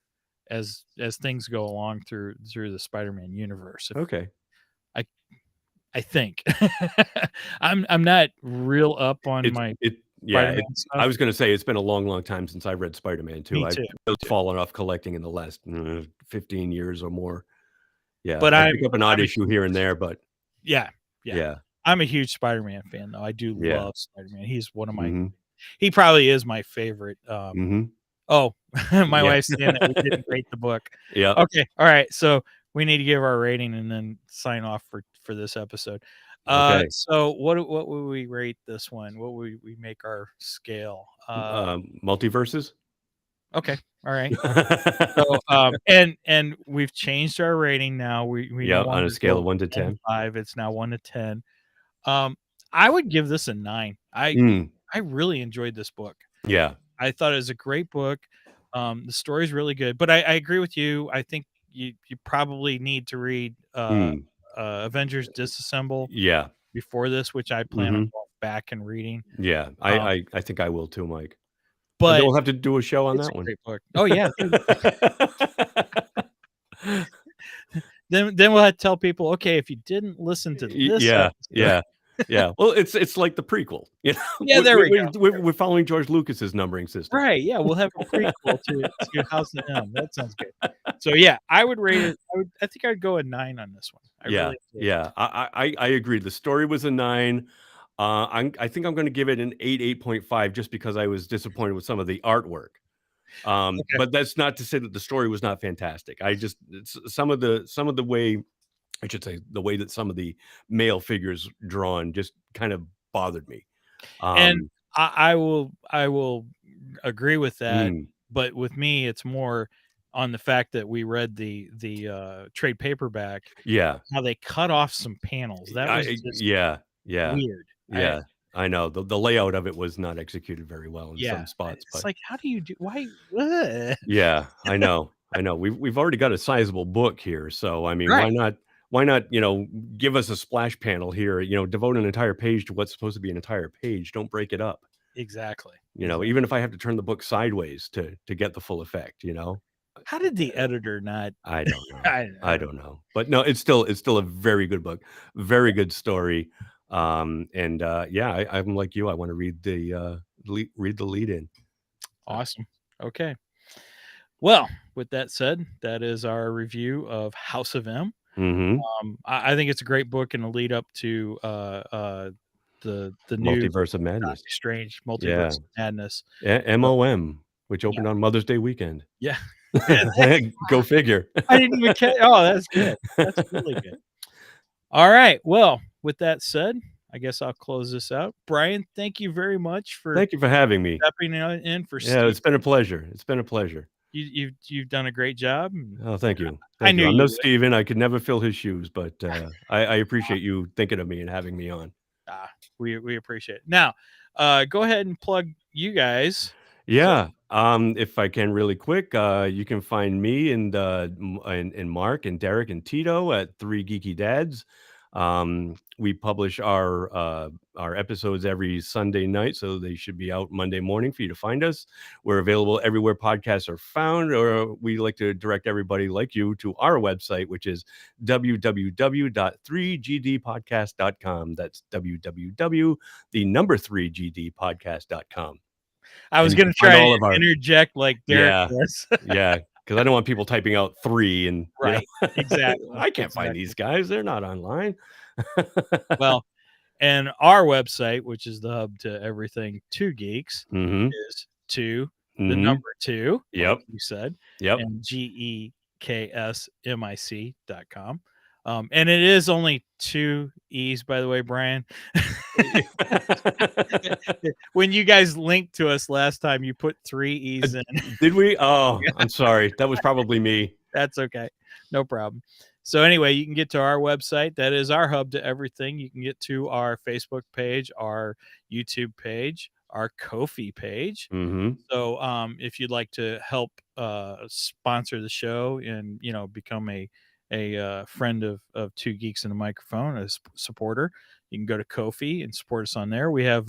as things go along through the Spider-Man universe. Okay. I think. I'm not real up on my Yeah, Spider-Man stuff. I was gonna say it's been a long, long time since I read Spider-Man too. Me I've too. fallen off collecting in the last 15 years or more. Yeah, But I I'm pick up an odd a issue here and there, but yeah. yeah. I'm a huge Spider-Man fan, though. I do Yeah. love Spider-Man. He's one of my Mhm. he probably is my favorite. Mhm. Oh, my Yeah. wife's saying that we didn't rate the book. Yeah. Okay, all right. So we need to give our rating and then sign off for this episode. Okay. So what would we rate this one? What would we make our scale? Multiverses? Okay, all right. So and we've changed our rating now. We Yeah, no on a longer scale go of 1 to 10. 5. It's now 1 to 10. I would give this a 9. Mm, I really enjoyed this book. yeah. I thought it was a great book. The story's really good, but I agree with you. I think you probably need to read Avengers Disassemble Yeah. before this, which I plan on Mhm. going back and reading. Yeah. I think I will too, Mike. And then But we'll have to do a show on it's that a one. great book. Oh yeah. Then we'll have to tell people, okay, if you didn't listen to this Yeah, episode, yeah, yeah. Well, it's like the prequel, you know? Yeah, there we go. We're following George Lucas's numbering system. Right, yeah, we'll have a prequel to House of M. That sounds good. So yeah, I would rate it. I think I'd go a 9 on this one. I Yeah, really enjoyed it. yeah. I agree. The story was a 9. I think I'm gonna give it an 8, 8.5 just because I was disappointed with some of the artwork. Okay. But that's not to say that the story was not fantastic. Some of the way, I should say, the way that some of the male figures drawn just kind of bothered me. And I will agree with that, Mm, but with me, it's more on the fact that we read the trade paperback, yeah. how they cut off some panels. That was just Yeah, weird. yeah. I know the layout of it was not executed very well in some spots, It's but like, how do you do? Why? Ugh. yeah, I know. We've already got a sizable book here, so I mean, Right. why not, give us a splash panel here, devote an entire page to what's supposed to be an entire page. Don't break it up. Exactly. Even if I have to turn the book sideways to get the full effect, How did the editor not? I don't know. I I don't know. But no, it's still a very good book. Very good story. And yeah, I'm like you. I want to read the lead in. Awesome. Okay. Well, with that said, that is our review of House of M. Mm-hmm. I think it's a great book and a lead up to the new Multiverse of Madness. Doctor Strange Multiverse Yeah. of Madness. MOM, which opened on Mother's Day weekend. Yeah. Go figure. I didn't even catch. Oh, that's good. That's really good. All right. Well, with that said, I guess I'll close this out. Brian, thank you very much for Thank you for having me. stepping in for Yeah, Steve. it's been a pleasure. It's been a pleasure. You've done a great job. Oh, thank you. I knew I'm you no would. Steven. I could never fill his shoes, but I appreciate you thinking of me and having me on. We appreciate it. Now, go ahead and plug you guys. Yeah. If I can really quick, you can find me and Mark and Derek and Tito at 3 Geeky Dads. We publish our episodes every Sunday night, so they should be out Monday morning for you to find us. We're available everywhere podcasts are found, or we like to direct everybody like you to our website, which is www.3gdpodcast.com. That's www.3gdpodcast.com. I was going to try to interject like Derek was. Yeah, because I don't want people typing out 3 and right. Exactly. I can't find these guys. They're not online. Well, and our website, which is the hub to everything 2 Geeks, is 2 the number 2. Yep. Like you said. Yep. And GEKSMIC.com. And it is only 2 E's, by the way, Brian. When you guys linked to us last time, you put 3 E's in. Did we? Oh, I'm sorry. That was probably me. That's okay. No problem. So anyway, you can get to our website. That is our hub to everything. You can get to our Facebook page, our YouTube page, our Ko-fi page. So if you'd like to help sponsor the show and, become a friend of 2 Geeks and a Microphone, a supporter, you can go to Ko-fi and support us on there. We have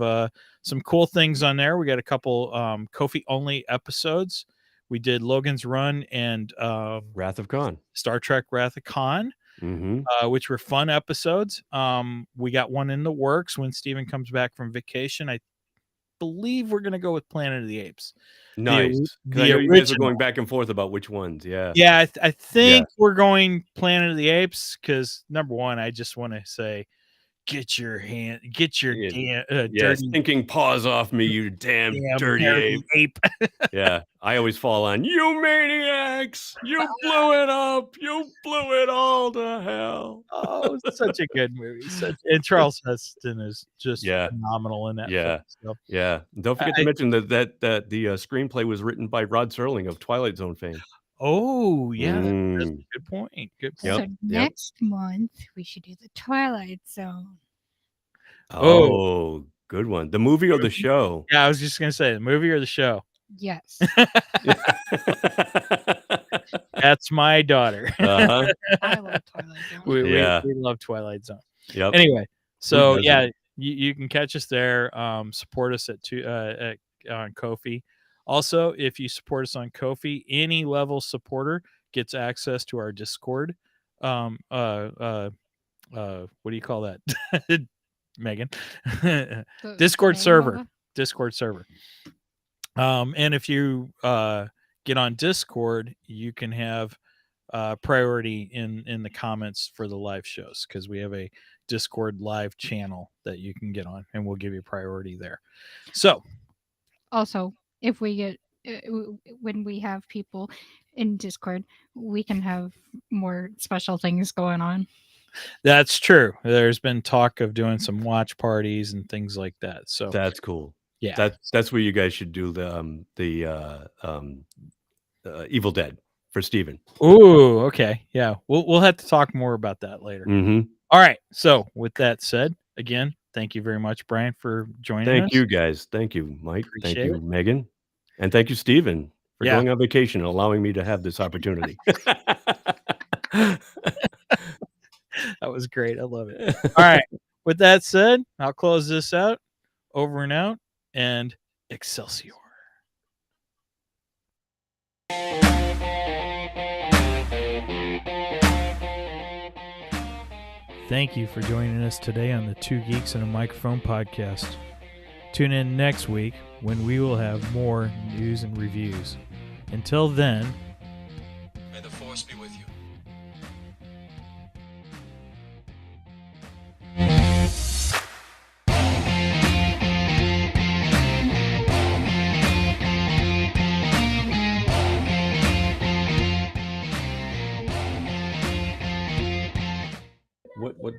some cool things on there. We got a couple Ko-fi only episodes. We did Logan's Run and Wrath of Khan, Star Trek Wrath of Khan, which were fun episodes. We got one in the works when Steven comes back from vacation. I believe we're going to go with Planet of the Apes. Nice. Because I know you guys are going back and forth about which ones. Yeah. Yeah, I think we're going Planet of the Apes because, number one, I just want to say, get your dirty stinking paws off me, you damn dirty ape. Yeah, I always fall on you maniacs. You blew it up. You blew it all to hell. Oh, such a good movie. And Charles Heston is just phenomenal in that film. So. Yeah. Don't forget to mention that the screenplay was written by Rod Serling of Twilight Zone fame. Oh, yeah. That's a good point. Good point. So next month, we should do the Twilight Zone. Oh, good one. The movie or the show? Yeah, I was just going to say the movie or the show. Yes. That's my daughter. I love Twilight Zone. We love Twilight Zone. Yep. Anyway, so you can catch us there. Support us on Ko-fi. Also, if you support us on Ko-fi, any level supporter gets access to our Discord. What do you call that, Megan? Discord server. And if you get on Discord, you can have priority in the comments for the live shows because we have a Discord live channel that you can get on, and we'll give you priority there. So, also, if we get when we have people in Discord, we can have more special things going on. That's true. There's been talk of doing some watch parties and things like that. So that's cool. Yeah, that's where you guys should do the Evil Dead for Steven. Ooh, okay, yeah. We'll have to talk more about that later. All right. So with that said, again, thank you very much, Brian, for joining us. Thank you, guys. Thank you, Mike. Thank you, Megan, and thank you, Steven, for going on vacation and allowing me to have this opportunity. That was great. I love it. All right. With that said, I'll close this out. Over and out. And Excelsior. Thank you for joining us today on the 2 Geeks and a Microphone podcast. Tune in next week when we will have more news and reviews. Until then, may the force be with you. What